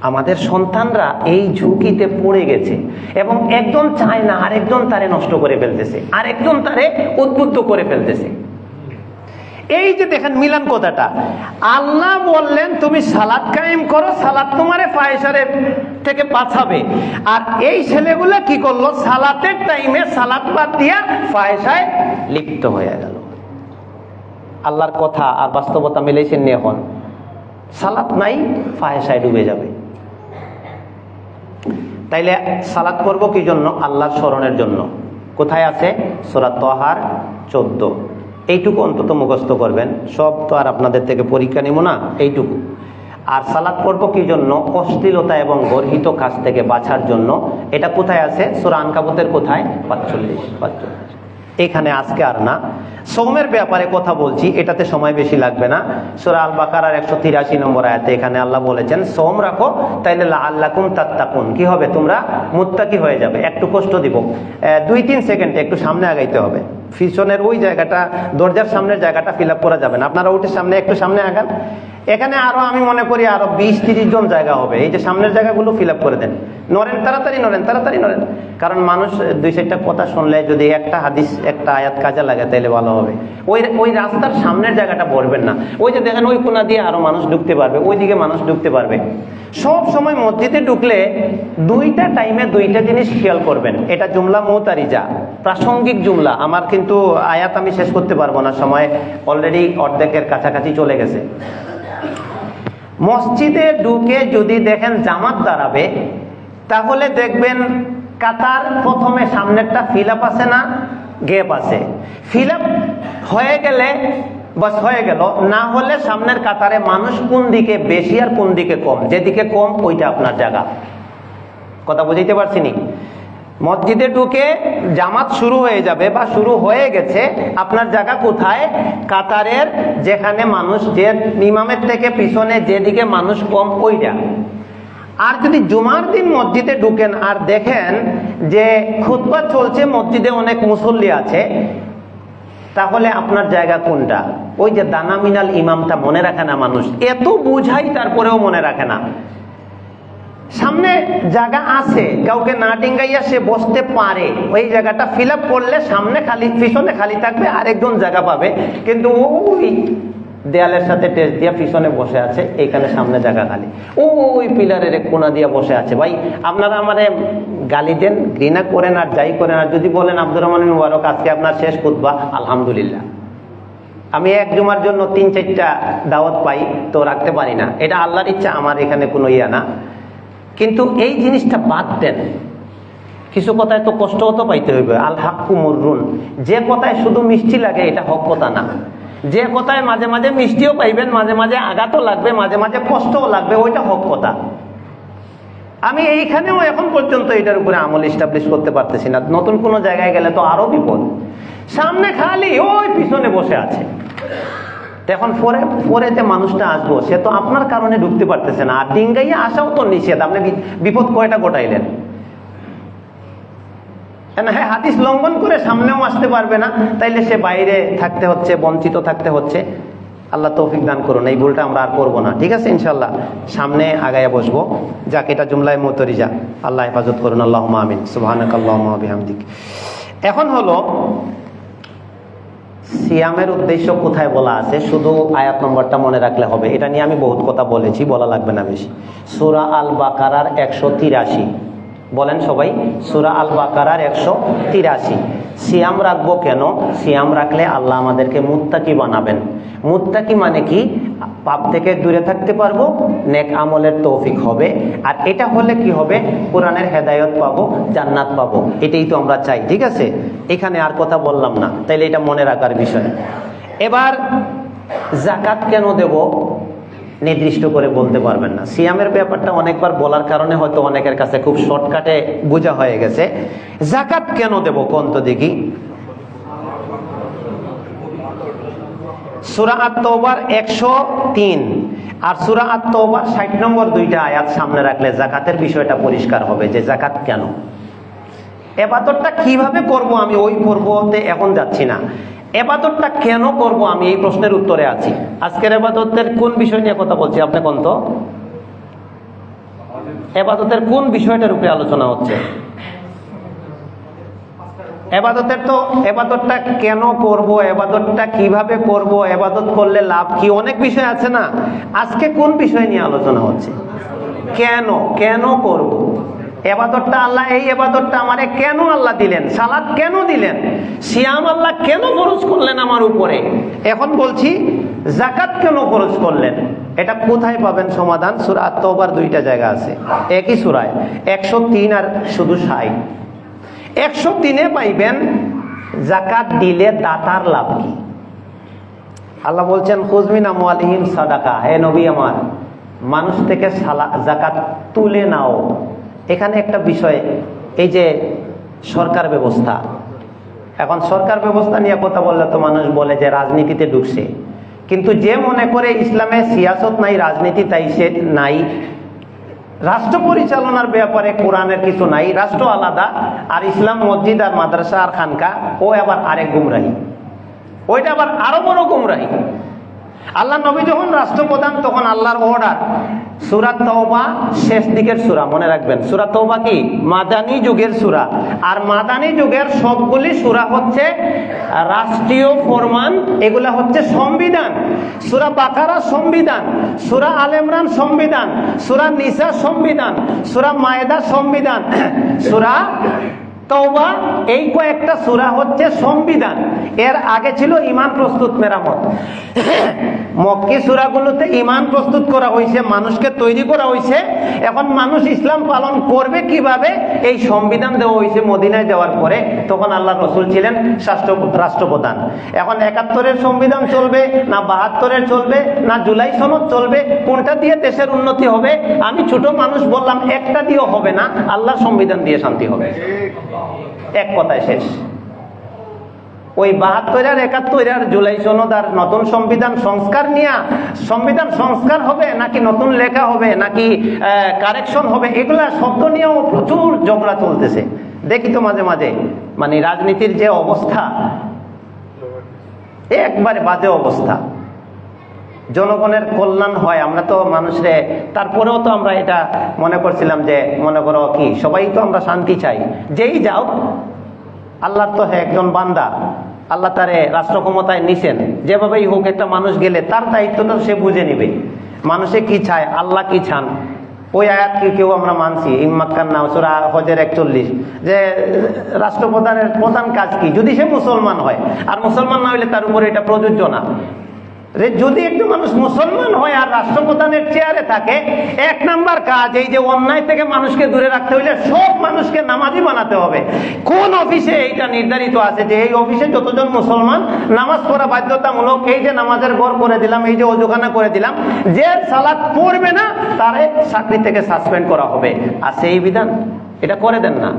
আমাদের সন্তানরা এই ঝুঁকিতে পড়ে গেছে এবং একজন চায় না আরেকজন তারে নষ্ট করে ফেলতেছে, আরেকজন তারে উদ্বুদ্ধ করে ফেলতেছে। এই যে দেখেন মিলান কথাটা, আল্লাহ বললেন তুমি সালাত কায়েম করো, সালাত তোমারে ফাহিশারের থেকে বাঁচাবে। আর এই ছেলেগুলা কি করলো, সালাতের টাইমে সালাত বাদ দিয়া ফাহিশায় লিপ্ত হয়ে গেল। আল্লাহর কথা আর বাস্তবতা মিলেছেন নি? এখন সালাত নাই, ফাহিশায় ডুবে যাবে। তাইলে সালাত করব কি জন্য? আল্লাহর স্মরণের জন্য। কোথায় আছে? সূরা তাহার 14। এইটুকু অন্তত মুখস্থ করবেন, সব তো আর আপনাদের থেকে পরীক্ষা নিব না, এইটুকু। আর সালাত করব কি জন্য? অশ্লীলতা এবং গর্হিত কাজ থেকে বাঁচার জন্য। এটা কোথায় আছে? সূরা আনকাবুতের কোথায়? 45। এখানে আজকে আর না, সওমের ব্যাপারে কথা বলছি, এটাতে সময় বেশি লাগবে না। সূরা আল বাকারার 183 নম্বর আয়াতে এখানে আল্লাহ বলেছেন সওম রাখো তাইলে লাআল্লাকুম তাত্তাকুন, কি হবে? তোমরা মুত্তাকি হয়ে যাবে। একটু কষ্ট দিব, 2-3 সেকেন্ডে একটু সামনে আগাইতে হবে। পিছনের ওই জায়গাটা, দরজার সামনের জায়গাটা ফিল আপ করা যাবে না, আপনারা উঠে সামনে একটু সামনে আগান। এখানে আরো আমি মনে করি আরো 20-30 জন জায়গা হবে। এই যে সামনের জায়গাগুলো ফিল আপ করে দেন, নড়েন, তাড়াতাড়ি নড়েন। কারণ মানুষ 2-4টা কথা শুনলে যদি একটা হাদিস একটা আয়াত কাজে লাগে তাহলে ভালো হবে। ওই রাস্তার সামনের জায়গাটা ভরবেন না। ওই যে দেখেন ওই কোণা দিয়ে আরো মানুষ ঢুকতে পারবে, ওইদিকে মানুষ ঢুকতে পারবে। সব সময় মসজিদে ঢুকলে 2টা টাইমে 2টা জিনিস খেয়াল করবেন। এটা জুমলা মুতারিজা, প্রাসঙ্গিক জুমলা। আমার কিন্তু আয়াত আমি শেষ করতে পারবো না, সময় অলরেডি অর্ধেকের কাছাকাছি চলে গেছে। মসজিদে ঢুকে যদি দেখেন জামাত দাঁড়াবে, তাহলে দেখবেন কাতার প্রথমে সামনেরটা ফিল আপ আছে না, গ্যাপ আছে। ফিল আপ হয়ে গেলে বাস হয়ে গেল, না হলে সামনের কাতারে মানুষ কোন দিকে বেশি আর কোন দিকে কম, যেদিকে কম ওইটা আপনার জায়গা। কথা বুঝাইতে পারছি নি? মসজিদে ঢুকে জামাত শুরু হয়ে যাবে বা শুরু হয়ে গেছে, আপনার জায়গা কোথায়? কাতারের যেখানে মানুষ, যে ইমামের থেকে পিছনে যেদিকে মানুষ কম ওইটা। আর যদি জুমার দিন মসজিদে ঢুকেন আর দেখেন যে খুতবা চলছে, মসজিদে অনেক মুসল্লি আছে, তাহলে আপনার জায়গা কোনটা? ওই যে দানা মিনাল ইমামটা মনে রাখে না মানুষ, এত বুঝাই তারপরেও মনে রাখে না। সামনে জায়গা আছে, কাউকে না ডিঙ্গাইয়া সে বসতে পারে, ওই জায়গাটা ফিল আপ করলে সামনে খালি, পিছনে খালি থাকবে, আরেকজন জায়গা পাবে। কিন্তু ওই দেয়ালের সাথে টেস্ট দিয়া পিছনে বসে আছে, এইখানে সামনে জায়গা খালি, ওই পিলারের এক কোণা দিয়া বসে আছে। ভাই আপনারা আমারে গালি দেন, ঘৃণা করেন আর যাই করেন, আর যদি বলেন আব্দুর রহমান মুবারক আজকে আপনার শেষ খুতবা, আলহামদুলিল্লাহ। আমি এক জুমার জন্য 3-4টা দাওয়াত পাই, তো রাখতে পারি না, এটা আল্লাহর ইচ্ছা, আমার এখানে কোনো ইয়া না। কিন্তু এই জিনিসটা বাদ দেন, কিছু কথায় তো কষ্ট তো পাইতে হইবে। আল হাক্কু মুররুন, যে কথায় শুধু মিষ্টি লাগে এটা হক কথা না। যে কথায় মাঝে মাঝে মিষ্টিও পাইবেন, মাঝে মাঝে আঘাতও লাগবে, মাঝে মাঝে কষ্টও লাগবে, ওইটা হক কথা। আমি এইখানেও এখন পর্যন্ত এটার উপরে আমল এস্টাবলিশ করতে পারতেছি না। নতুন কোনো জায়গায় গেলে তো আরো বিপদ, সামনে খালি, ওই পিছনে বসে আছে। এখন পরে যে মানুষটা আসবো, সে তো আপনার কারণে ঢুকতে পারতেছে না, আর ডিঙ্গাইয়া আসাও তো নিষেধ। আপনি বিপদ কয়টা ঘটাইলেন? হ্যাঁ, হাদিস লঙ্ঘন করে সামনেও আসতে পারবে না, তাইলে সে বাইরে থাকতে হচ্ছে, বঞ্চিত থাকতে হচ্ছে। আল্লাহ তৌফিক দান করুন, এই ভুলটা আমরা আর করবো না, ঠিক আছে ইনশাল্লাহ। সামনে আগায়া বসবো, যাক এটা জুমলায় মুতারিজা, আল্লাহ হেফাজত করুন, আল্লাহুম্মা আমিন, সুবহানাকাল্লাহুম্মা ওয়া বিহামদিক। এখন হলো সিয়ামের উদ্দেশ্য কোথায় বলা আছে, শুধু আয়াত নম্বরটা মনে রাখলে হবে। এটা নিয়ে আমি বহুত কথা বলেছি, বলা লাগবে না বেশি। সূরা আল বাকারার 183, বলেন সবাই, সূরা আল বাকারার 183। সিয়াম রাখবো কেন? সিয়াম রাখলে আল্লাহ আমাদেরকে মুত্তাকি বানাবেন। মুত্তাকি মানে কি? পাপ থেকে দূরে থাকতে পারবো, নেক আমলের তৌফিক হবে। আর এটা হলে কি হবে? কোরআনের হেদায়েত পাবো, জান্নাত পাবো। এটাই তো আমরা চাই, ঠিক আছে? এখানে আর কথা বললাম না, তাইলে এটা মনে রাখার বিষয়। এবার যাকাত কেন দেব? নির্দিষ্ট করে বলতে পারবেন না। সিয়ামের ব্যাপারটা অনেকবার বলার কারণে হয়তো অনেকের কাছে খুব শর্টকাটে বোঝা হয়ে গেছে। যাকাত কেন দেব কোন তো দেখি। সূরা আত-তাওবার 103, আর সূরা আত-তাওবার 60 নম্বর 2টা আয়াত সামনে রাখলে যাকাতের বিষয়টা পরিষ্কার হবে যে যাকাত কেন, ইবাদতটা কিভাবে করব, আমি ওই পর্বতে এখন যাচ্ছি না। ইবাদতটা কেন করব আমি এই প্রশ্নের উত্তরে আছি। আজকের ইবাদতের কোন বিষয় নিয়ে কথা বলছি আপনি কোন তো? ইবাদতের কোন বিষয়টার উপরে আলোচনা হচ্ছে? ইবাদতটা কেন করব, ইবাদতটা কিভাবে করব, ইবাদত করলে লাভ কি, অনেক বিষয় আছে না। আজকে কোন বিষয় নিয়ে আলোচনা হচ্ছে? কেন করব ইবাদতটা। আল্লাহ এই ইবাদতটা আমারে কেন আল্লাহ দিলেন, সালাত কেন দিলেন, সিয়াম আল্লাহ কেন ফরজ করলেন আমার উপরে। এখন বলছি যাকাত কেন ফরজ করলেন। এটা কোথায় পাবেন সমাধান? সূরা আত-তাওবার 2টা জায়গা আছে, একই সূরায় 103 আর শুধু 60। 103-এ পাইবেন যাকাত দিলে দাতার লাভ কি। আল্লাহ বলছেন খুয মিন আমওয়ালিহিম সাদাকা, হে নবী আমার মানুষ থেকে যাকাত তুলে নাও। এখানে একটা বিষয়, এই যে সরকার ব্যবস্থা, এখন সরকার ব্যবস্থা নিয়ে কথা বললে তো মানুষ বলে যে রাজনীতিতে ঢুকছে, কিন্তু যে মনে করে ইসলামে সিয়াসত নাই, রাজনীতি তাই সে নাই, রাষ্ট্র পরিচালনার ব্যাপারে কোরআনের কিছু নাই, রাষ্ট্র আলাদা, আর ইসলাম মসজিদ আর মাদ্রাসা আর খানকা, ও আবার আরেক গুমরাহি, ওইটা আবার আরো বড় গুমরাহি। আল্লাহ নবী যখন রাষ্ট্রপ্রধান তখন আল্লাহর অর্ডার। সূরা তাওবা শেষ দিকের সূরা, মনে রাখবেন সূরা তাওবা কি মাদানী যুগের সূরা, আর মাদানী যুগের সবগুলি সূরা হচ্ছে রাষ্ট্রীয় ফরমান, এগুলা হচ্ছে সংবিধান। সূরা বাকারা সংবিধান, সূরা আলে ইমরান সংবিধান, সূরা নিসা সংবিধান, সূরা মায়েদা সংবিধান, সূরা তাওবা, এই কয়েকটা সূরা হচ্ছে সংবিধান। এর আগে ছিল ঈমান প্রস্তুত মেরামত। মক্কি সূরাগুলোতে ঈমান প্রস্তুত করা হয়েছে, মানুষকে তৈরি করা হয়েছে। এখন মানুষ ইসলাম পালন করবে কিভাবে, এই সংবিধান দেওয়া হয়েছে মদিনায় যাওয়ার পরে। তখন আল্লাহর রাসূল ছিলেন রাষ্ট্রপ্রধান। এখন 71-এর সংবিধান চলবে না 72-এর চলবে না জুলাই সনদ চলবে, কোনটা দিয়ে দেশের উন্নতি হবে? আমি ছোট মানুষ বললাম একটা দিয়েও হবে না, আল্লাহর সংবিধান দিয়ে শান্তি হবে। এক কথায় শেষ। ওই 72 আর 71 আর জুলাই সনদ আর নতুন সংবিধান সংস্কার নিয়ে সংবিধান সংস্কার হবে নাকি নতুন লেখা হবে নাকি কারেকশন হবে, এগুলা শব্দ নিয়েও প্রচুর ঝগড়া চলতেছে। দেখি তো মাঝে মাঝে, মানে রাজনীতির যে অবস্থা, একবারে বাজে অবস্থা। জনগণের কল্যাণ হয়, আমরা তো মানুষরে, তারপরেও তো আমরা এটা মনে করছিলাম যে মনে করো কি সবাই তো আমরা শান্তি চাই, যেই যাও আল্লাহর তো একজন বান্দা, আল্লাহ তারে রাষ্ট্র ক্ষমতায় নিছেন, যেভাবেই হোক একটা মানুষ গেলে তার দায়িত্বটা সে বুঝে নিবে মানুষে কি চায়, আল্লাহ কি চান। ওই আয়াত কি কেউ আমরা মানছি, ইম্মাক্কান্না সূরা হজের 41, যে রাষ্ট্রপ্রধানের প্রধান কাজ কি, যদি সে মুসলমান হয়। আর মুসলমান না হইলে তার উপরে এটা প্রযোজ্য না। যদি একটু মানুষ মুসলমান হয় আর রাষ্ট্রপ্রধানের চেয়ারে থাকে, 1 নাম্বার কাজ এই যে অন্যায় থেকে মানুষকে দূরে রাখতে হইলে সব মানুষকে নামাজি বানাতে হবে। কোন অফিসে এইটা নির্ধারিত আছে যে এই অফিসে যতজন মুসলমান নামাজ পড়া বাধ্যতামূলক, এই যে নামাজের ঘর করে দিলাম, এই যে ওযুখানা করে দিলাম, যে সালাত পড়বে না তারে চাকরি থেকে সাসপেন্ড করা হবে। আর সেই বিধান এটা করে দেন না,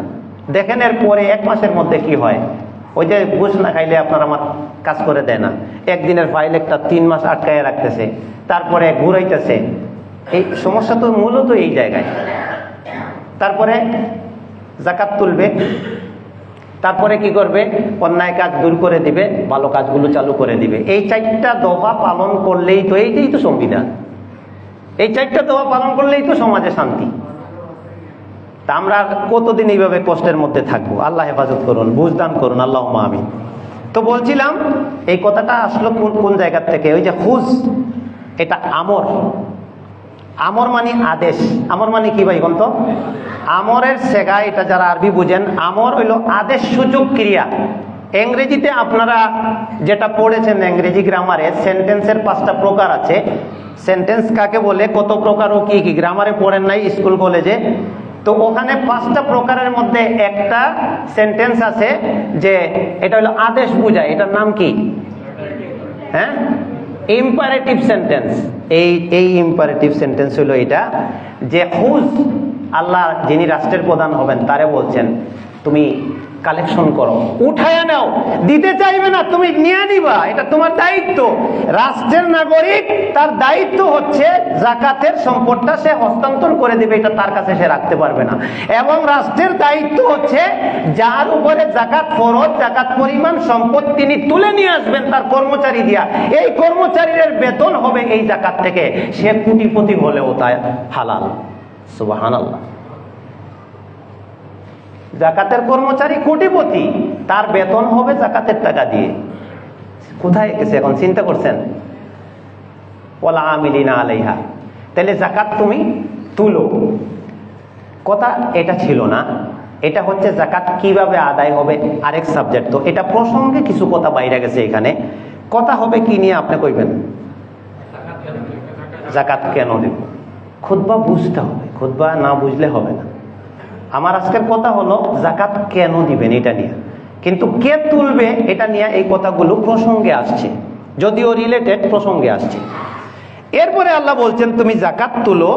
দেখেন এর পরে 1 মাসের মধ্যে কি হয়। ওই যে ঘুষ না খাইলে আপনার আমার কাজ করে দেয় না, একদিনের ফাইল একটা 3 মাস আটকায় রাখতেছে, তারপরে ঘুরাইতেছে। এই সমস্যা তো মূলত এই জায়গায়। তারপরে যাকাত তুলবে, তারপরে কি করবে, অন্যায় কাজ দূর করে দিবে, ভালো কাজগুলো চালু করে দিবে। এই 4টা দফা পালন করলেই তো, এইটাই তো সংবিধান। এই 4টা দফা পালন করলেই তো সমাজে শান্তি। তা আমরা কতদিন এইভাবে কষ্টের মধ্যে থাকবো? আল্লাহ হেফাজত করুন, বুঝদান করুন, আল্লাহুম্মা আমিন। তো বলছিলাম এই কথাটা আসলো কোন জায়গা থেকে, ওই যে খুজ, এটা আমর। আমর মানে আদেশ। আমর মানে কি ভাই বলতো? আমরের সেগা, এটা যারা আরবি বুঝেন, আমর হইল আদেশ সূচক ক্রিয়া। ইংরেজিতে আপনারা যেটা পড়েছেন ইংরেজি গ্রামারে, সেন্টেন্সের 5টা প্রকার আছে। সেন্টেন্স কাকে বলে, কত প্রকার ও কি কি গ্রামারে পড়েন নাই স্কুল কলেজে, তো ওখানে 5টা প্রকারের মধ্যে একটা সেন্টেন্স আছে যে এটা হলো আদেশ বুঝায়। এটার নাম কি? হ্যাঁ, ইম্পারেটিভ সেন্টেন্স। এই ইম্পারেটিভ সেন্টেন্স হলো এটা যে খুজ, আল্লাহ যিনি রাষ্ট্রের প্রধান হবেন তারে বলছেন তুমি কালেকশন করো, উঠায় নাও। দিতে চাইবে না, তুমি নিয়ে নিবা, এটা তোমার দায়িত্ব। রাষ্ট্রের নাগরিক, তার দায়িত্ব হচ্ছে জাকাতের সম্পদটা সে হস্তান্তর করে দিবে, এটা তার কাছে সে রাখতে পারবে না। এবং রাষ্ট্রের দায়িত্ব হচ্ছে যার উপরে জাকাত ফরজ, জাকাত পরিমাণ সম্পদ তিনি তুলে নিয়ে আসবেন তার কর্মচারী দিয়া। এই কর্মচারীর বেতন হবে এই জাকাত থেকে, সে কোটিপতি হলেও তাই হালাল। সুবহানাল্লাহ। জাকাতের কর্মচারী কোটিপতি, তার বেতন হবে জাকাতের টাকা দিয়ে। কোথায় গেছে এখন চিন্তা করছেন? ওয়ালা আমিলিনা আলাইহা। তাহলে জাকাত তুমি তুলো, কথা এটা ছিল না। এটা হচ্ছে জাকাত কিভাবে আদায় হবে আরেক সাবজেক্ট। তো এটা প্রসঙ্গে কিছু কথা বাইরে গেছে। এখানে কথা হবে কি নিয়ে আপনি কইবেন? জাকাত কেন দেব? খুতবা বুঝতে হবে, খুতবা না বুঝলে হবে না। আমার আজকের কথা হলো জাকাত কেন দিবেন এটা নিয়ে, কিন্তু কে তুলবে এটা নিয়ে এই কথাগুলো প্রসঙ্গে আসছে, যদিও রিলেটেড প্রসঙ্গে আসছে। এরপরে আল্লাহ বলছেন তুমি জাকাত তুলো।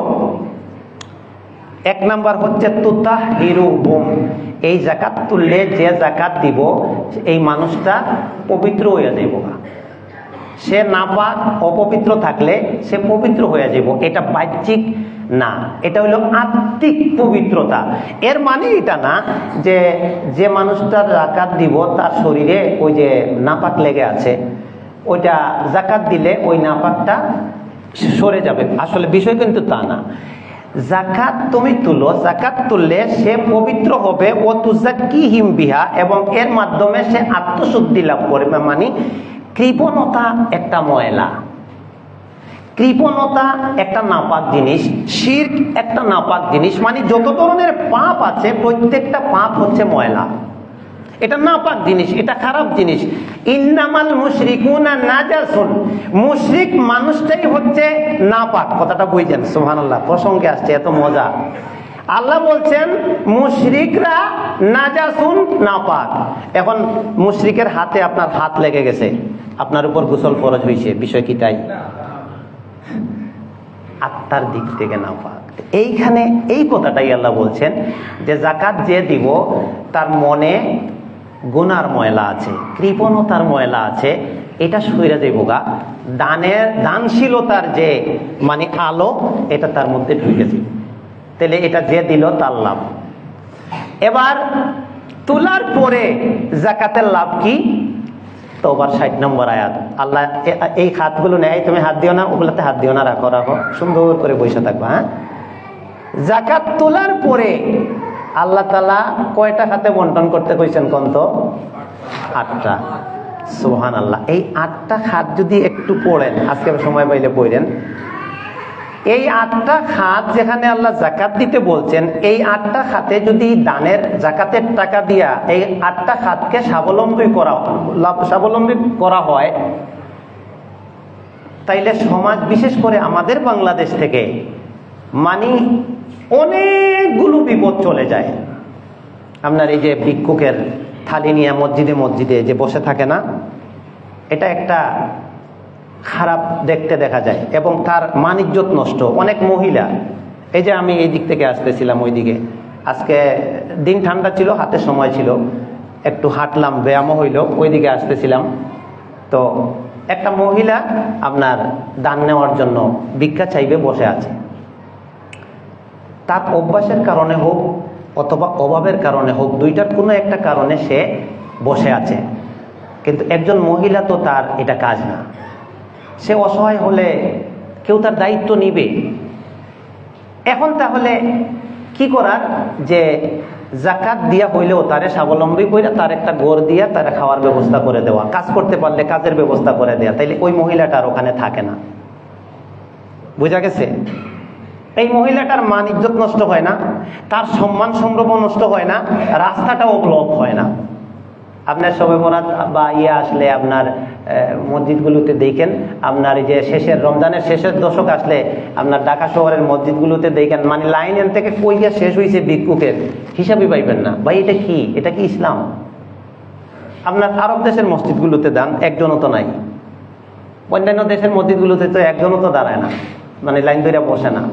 এক নাম্বার হচ্ছে তুতাহিরুহুম, এই জাকাত তুললে যে জাকাত দিব এই মানুষটা পবিত্র হয়ে যাইব। সে নাপাক অপবিত্র থাকলে সে পবিত্র হয়ে যাব। এটা বাহ্যিক না, এটা হলো আত্মিক পবিত্রতা। এর মানে এটা না যে যে মানুষটার জাকাত দিব তার শরীরে ওই যে নাপাক লেগে আছে, ওইটা জাকাত দিলে ওই নাপাকটা সরে যাবে। আসলে বিষয় কিন্তু তা না। জাকাত তুমি তুলো, জাকাত তুললে সে পবিত্র হবে। ও তুজাক্কিহিম বিহা, এবং এর মাধ্যমে সে আত্মশুদ্ধি লাভ করবে। মানে কৃপণতা একটা ময়লা, কৃপণতা একটা নাপাক জিনিস, শিরক একটা নাপাক জিনিস। মানে যত ধরনের পাপ আছে প্রত্যেকটা পাপ হচ্ছে ময়লা, এটা নাপাক জিনিস, এটা খারাপ জিনিস। ইন্নামাল মুশরিকুনা নাজাসুন, মুশরিক মানুষটাই হচ্ছে নাপাক। কথাটা বুঝছেন? সুবহানাল্লাহ, প্রসঙ্গে আসছে, এত মজা। আল্লাহ বলছেন মুশরিকরা নাজাসুন, নাপাক। এখন মুশরিকের হাতে আপনার হাত লেগে গেছে, আপনার উপর গোসল ফরজ হয়েছে, বিষয় কি তাই? আত্মার দিক থেকে নাপাক। এইখানে এই কথাটাই আল্লাহ বলছেন যে জাকাত যে দিব তার মনে গুনার ময়লা আছে, কৃপণতার ময়লা আছে, এটা সইরা যাইব গা। দানশীলতার যে মানে আলো, এটা তার মধ্যে ঢুকেছে। তাহলে এটা যে দিল তার লাভ। এবার তোলার পরে জাকাতের লাভ কি? তওবার 60 নম্বর আয়াত। আল্লাহ এই হাতগুলো নেয়, তুমি হাত দিও না, ওগুলাতে হাত দিও না, রাখো রাখো, সুন্দর করে বসে থাকবা। হ্যাঁ, জাকাত তোলার পরে আল্লাহ তাআলা কয়টা খাতে বন্টন করতে কইছেন কোন তো? 8টা। সুবহানাল্লাহ। এই 8টা খাত যদি একটু পড়েন, আজকে সময় পাইলে পড়েন। এই 8টা খাত যেখানে আল্লাহ জাকাত দিতে বলছেন, এই 8টা খাতে যদি দানের জাকাতের টাকা দিয়া এই 8টা খাতকে স্বাবলম্বী করা হয়, তাইলে সমাজ, বিশেষ করে আমাদের বাংলাদেশ থেকে মানে অনেকগুলো বিপদ চলে যায়। আপনার এই যে ভিক্ষুকের থালি নিয়ে মসজিদে মসজিদে যে বসে থাকে না, এটা একটা খারাপ দেখতে দেখা যায়, এবং তার মান ইজ্জত নষ্ট। অনেক মহিলা, এই যে আমি এই দিক থেকে আসতেছিলাম ওইদিকে, আজকে দিন ঠান্ডা ছিল, হাতে সময় ছিল, একটু হাঁটলাম, ব্যায়ামও হইল, ওইদিকে আসতেছিলাম। তো একটা মহিলা আপনার দান নেওয়ার জন্য ভিক্ষা চাইবে বসে আছে। তার অভ্যাসের কারণে হোক অথবা অভাবের কারণে হোক, দুইটার কোনো একটা কারণে সে বসে আছে। কিন্তু একজন মহিলা তো তার এটা কাজ না, সে অসহায় হলে কেউ তার দায়িত্ব নিবে। এখন তাহলে কি করার, যে জাকাত দিয়া হইলেও তারে স্বাবলম্বী করে তার একটা গড় দিয়া তারা খাওয়ার ব্যবস্থা করে দেওয়া, কাজ করতে পারলে কাজের ব্যবস্থা করে দেওয়া, তাইলে ওই মহিলাটার ওখানে থাকে না। বুঝা গেছে? এই মহিলাটার মান ইজ্জত নষ্ট হয় না, তার সম্মান সম্ভ্রম নষ্ট হয় না, রাস্তাটাও ব্লক হয় না। আপনার শবে বরাত বা আসলে আপনার মসজিদগুলোতে দেখেন, আপনার এই যে শেষের রমজানের শেষের দশক আসলে আপনার ঢাকা শহরের মসজিদগুলোতে দেখেন, মানে লাইন এন থেকে কই গিয়ে শেষ হয়েছে ভিক্ষুকের হিসাবই পাইবেন না। ভাই এটা কি? এটা কি ইসলাম? আপনার আরব দেশের মসজিদগুলোতে দেন, একজনও তো নাই। অন্যান্য দেশের মসজিদগুলোতে তো একজনও তো দাঁড়ায় না, মানে লাইন ধরে বসে না।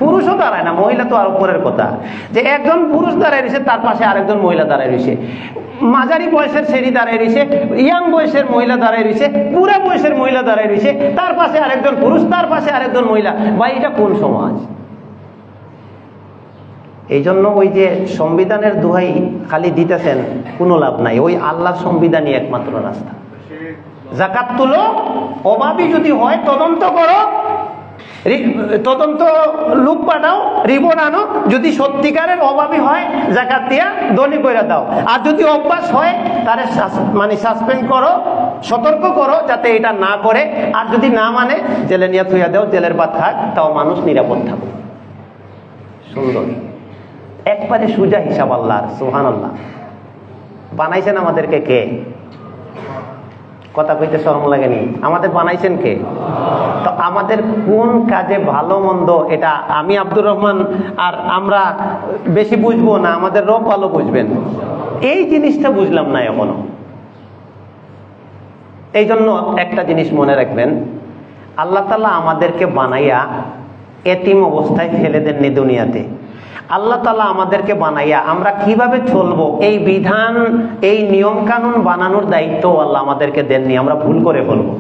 পুরুষও দাঁড়ায় না, মহিলা তো আর উপরের কথা, যে একজন পুরুষ দাঁড়ায় রয়েছে, তার পাশে আরেকজন মহিলা দাঁড়ায় রয়েছে, মাঝারি বয়সের শ্রেণী দাঁড়ায় রয়েছে, ইয়াং বয়সের মহিলা দাঁড়ায় রয়েছে, বুড়া বয়সের মহিলা দাঁড়ায় রয়েছে, তার পাশে আরেকজন পুরুষ, তার পাশে আরেকজন মহিলা। ভাই, এটা কোন সমাজ? এই জন্য ওই যে সংবিধানের দোহাই খালি দিতেছেন, কোনো লাভ নাই। ওই আল্লাহর সংবিধানই একমাত্র রাস্তা। যাকাত তুলো, অভাবী যদি হয় তদন্ত করো, তদন্ত লোক পাঠাও, রিপোর্ট আনো, যদি সত্যিকারের অভাবী হয় যাকাত দিয়া ধনী করে দাও, আর যদি অভ্যাস হয় তারে মানে সাসপেন্ড করো, সতর্ক করো যাতে এটা না করে, আর যদি না মানে জেলে নিয়ে থুইয়া দাও, জেলের ভাত খাক, তাও মানুষ নিরাপদ থাকবে। সুন্দর, একবারে সুজা হিসাব আল্লাহর। সুবহানাল্লাহ। বানাইছেন আমাদেরকে কে? কথা কইতে শরম লাগেনি? আমাদের বানাইছেন কে? তো আমাদের কোন কাজে ভালো মন্দ এটা আমি আব্দুর রহমান আর আমরা বেশি বুঝবো না, আমাদের রব ভালো বুঝবেন। এই জিনিসটা বুঝলাম না এখনো। এই জন্য একটা জিনিস মনে রাখবেন, আল্লাহ তাআলা আমাদেরকে বানাইয়া এতিম অবস্থায় ফেলে দেননি দুনিয়াতে। আল্লাহ তাআলা আমাদেরকে বানাইয়া আমরা কিভাবে চলবো এই বিধান, এই নিয়ম কানুন বানানোর দায়িত্ব আল্লাহ আমাদেরকে দেননি, আমরা ভুল করে ফেলবো।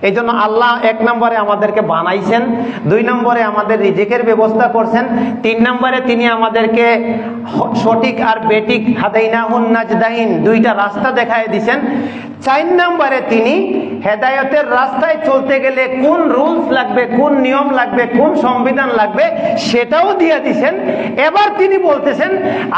এই জন্য আল্লাহ 1 নম্বরে আমাদেরকে বানাইছেন, 2 নম্বরে আমাদের রিজিকের ব্যবস্থা করছেন, 3 নম্বরে তিনি আমাদেরকে সঠিক আর বেঠিক হাদাইনাহুন নাজদাইন 2টা রাস্তা দেখায় দিয়েছেন, 4 নম্বরে তিনি হেদায়েতের রাস্তায় চলতে গেলে কোন রুলস লাগবে, কোন নিয়ম লাগবে, কোন সংবিধান লাগবে সেটাও দিয়ে দিয়েছেন। এবার তিনি বলতেছেন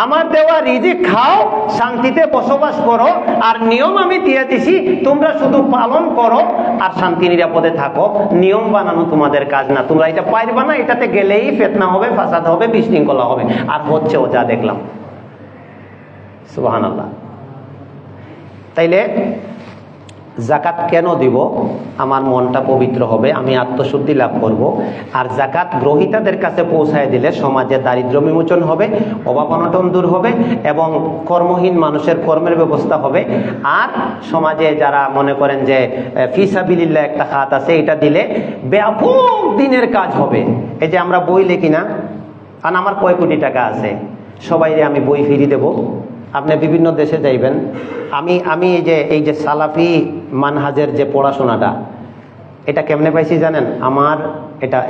আমার দেওয়া রিজিক খাও, শান্তিতে বসবাস করো, আর নিয়ম আমি দিয়ে দিছি, তোমরা শুধু পালন করো আর শান্তি নিরাপদে থাকো। নিয়ম বানানো তোমাদের কাজ না, তোমরা এটা পারবে না, এটাতে গেলেই ফিতনা হবে, ফাসাদ হবে, বিশৃঙ্খলা হবে, আর হচ্ছেও যা দেখলাম। সুবহানাল্লাহ। তাইলে জাকাত কেন দিব? আমার মনটা পবিত্র হবে, আমি আত্মশুদ্ধি লাভ করব। আর জাকাত গ্রহীতাদের কাছে পৌঁছায় দিলে সমাজে দারিদ্র্য বিমোচন হবে, অভাব অনটন দূর হবে, এবং কর্মহীন মানুষের কর্মের ব্যবস্থা হবে। আর সমাজে যারা মনে করেন যে ফি সাবিলিল্লাহ একটা খাত আছে, এটা দিলে ব্যাপক দিনের কাজ হবে। এই যে আমরা বই লিখি না, কারণ আমার কয় কোটি টাকা আছে, সবাইরে আমি বই ফিরি দেব। আপনি বিভিন্ন দেশে যাইবেন, আমি এই যে সালাফি মানহাজের যে পড়াশোনাটা, এটা কেমনে পাইছি জানেন? আমার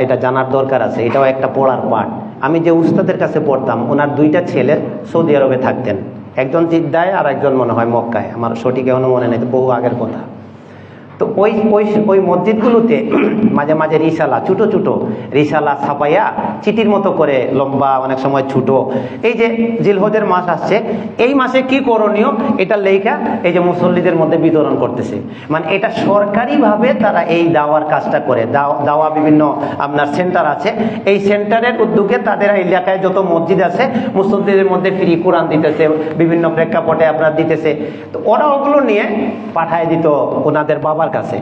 এটা জানার দরকার আছে, এটাও একটা পড়ার পার্ট। আমি যে উস্তাদের কাছে পড়তাম, ওনার 2টা ছেলে সৌদি আরবে থাকতেন, একজন জিদ্দায় আর একজন মনে হয় মক্কায়, আমার সঠিক এখনো মনে নেই, বহু আগের কথা। তো ওই মসজিদগুলোতে মাঝে মাঝে রিসালা, ছোট ছোট রিসালা ছাপাইয়া চিঠির মতো করে, লম্বা, অনেক সময় ছোট, এই যে জিলহজের মাস আসছে, এই মাসে কি করণীয় এটা লেখা এই যে মুসল্লিদের মধ্যে বিতরণ করতেছে। মানে এটা সরকারিভাবে তারা এই দাওয়ার কাজটা করে। দাওয়া বিভিন্ন আপনার সেন্টার আছে, এই সেন্টারের উদ্যোগে তাদের এলাকায় যত মসজিদ আছে মুসল্লিদের মধ্যে ফ্রি কোরআন দিতেছে, বিভিন্ন প্রেক্ষাপটে আপনার দিতেছে। তো ওরা ওগুলো নিয়ে পাঠায় দিত ওনাদের বাবার কাছে।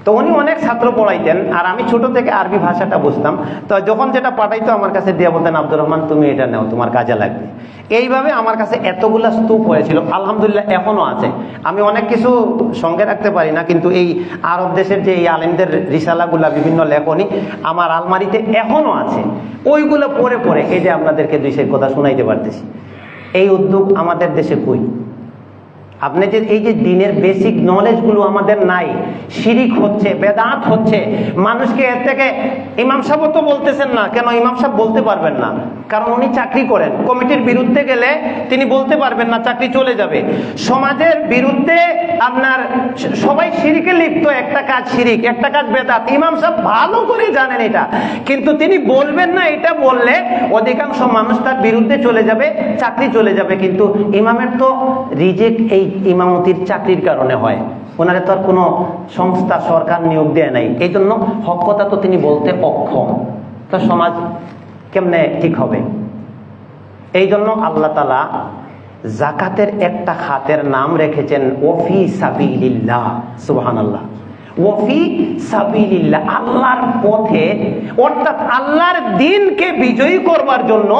তো উনি অনেক ছাত্র পড়াইতেন, আর আমি ছোট থেকে আরবি ভাষাটা বুঝতাম। তো যখন যেটা পাঠাইতো আমার কাছে দিয়ে বলতেন, আব্দুর রহমান তুমি এটা নাও, তোমার কাজে লাগবে। এইভাবে আমার কাছে এতগুলা স্তূপ হয়েছিল, আলহামদুলিল্লাহ এখনো আছে। আমি অনেক কিছু সঙ্গে রাখতে পারি না, কিন্তু এই আরব দেশের যে এই আলেমদের রিসালাগুলা, বিভিন্ন লেখনী আমার আলমারিতে এখনো আছে। ওইগুলো পড়ে পড়ে এই যে আপনাদেরকে 2 কথা শোনাইতে পারতেছি। এই উদ্যোগ আমাদের দেশে কই? আপনি যে এই যে দিনের বেসিক নলেজগুলো আমাদের নাই, শিরিক হচ্ছে, বেদাত হচ্ছে, মানুষকে এর থেকে ইমাম সাহেব তো বলতেছেন না কেন? ইমাম সাহেব বলতে পারবেন না, কারণ উনি চাকরি করেন। কমিটির বিরুদ্ধে গেলে তিনি বলতে পারবেন না, চাকরি চলে যাবে। সমাজের বিরুদ্ধে আপনার সবাই শিরিকে লিপ্ত, একটা কাজ শিরিক, একটা কাজ বেদাত। ইমাম সাহেব ভালো করে জানেন এটা, কিন্তু তিনি বলবেন না। এটা বললে অধিকাংশ মানুষ তার বিরুদ্ধে চলে যাবে, চাকরি চলে যাবে। কিন্তু ইমামের তো রিজেক্ট এই ইমামতির চাকরির কারণে হয়, ওনারে তো আর কোনো সংস্থা, সরকার নিয়োগ দেয় নাই। এই জন্য হক কথা তো তিনি বলতে অক্ষম। তো সমাজ কেমনে ঠিক হবে? এই জন্য আল্লাহ তাআলা যাকাতের একটা খাতের নাম রেখেছেন ওফি সাবিলিল্লাহ। সুবহানাল্লাহ। ওফি সাবিলিল্লাহ, আল্লাহর পথে, অর্থাৎ আল্লাহর দ্বীনকে বিজয়ী করবার জন্য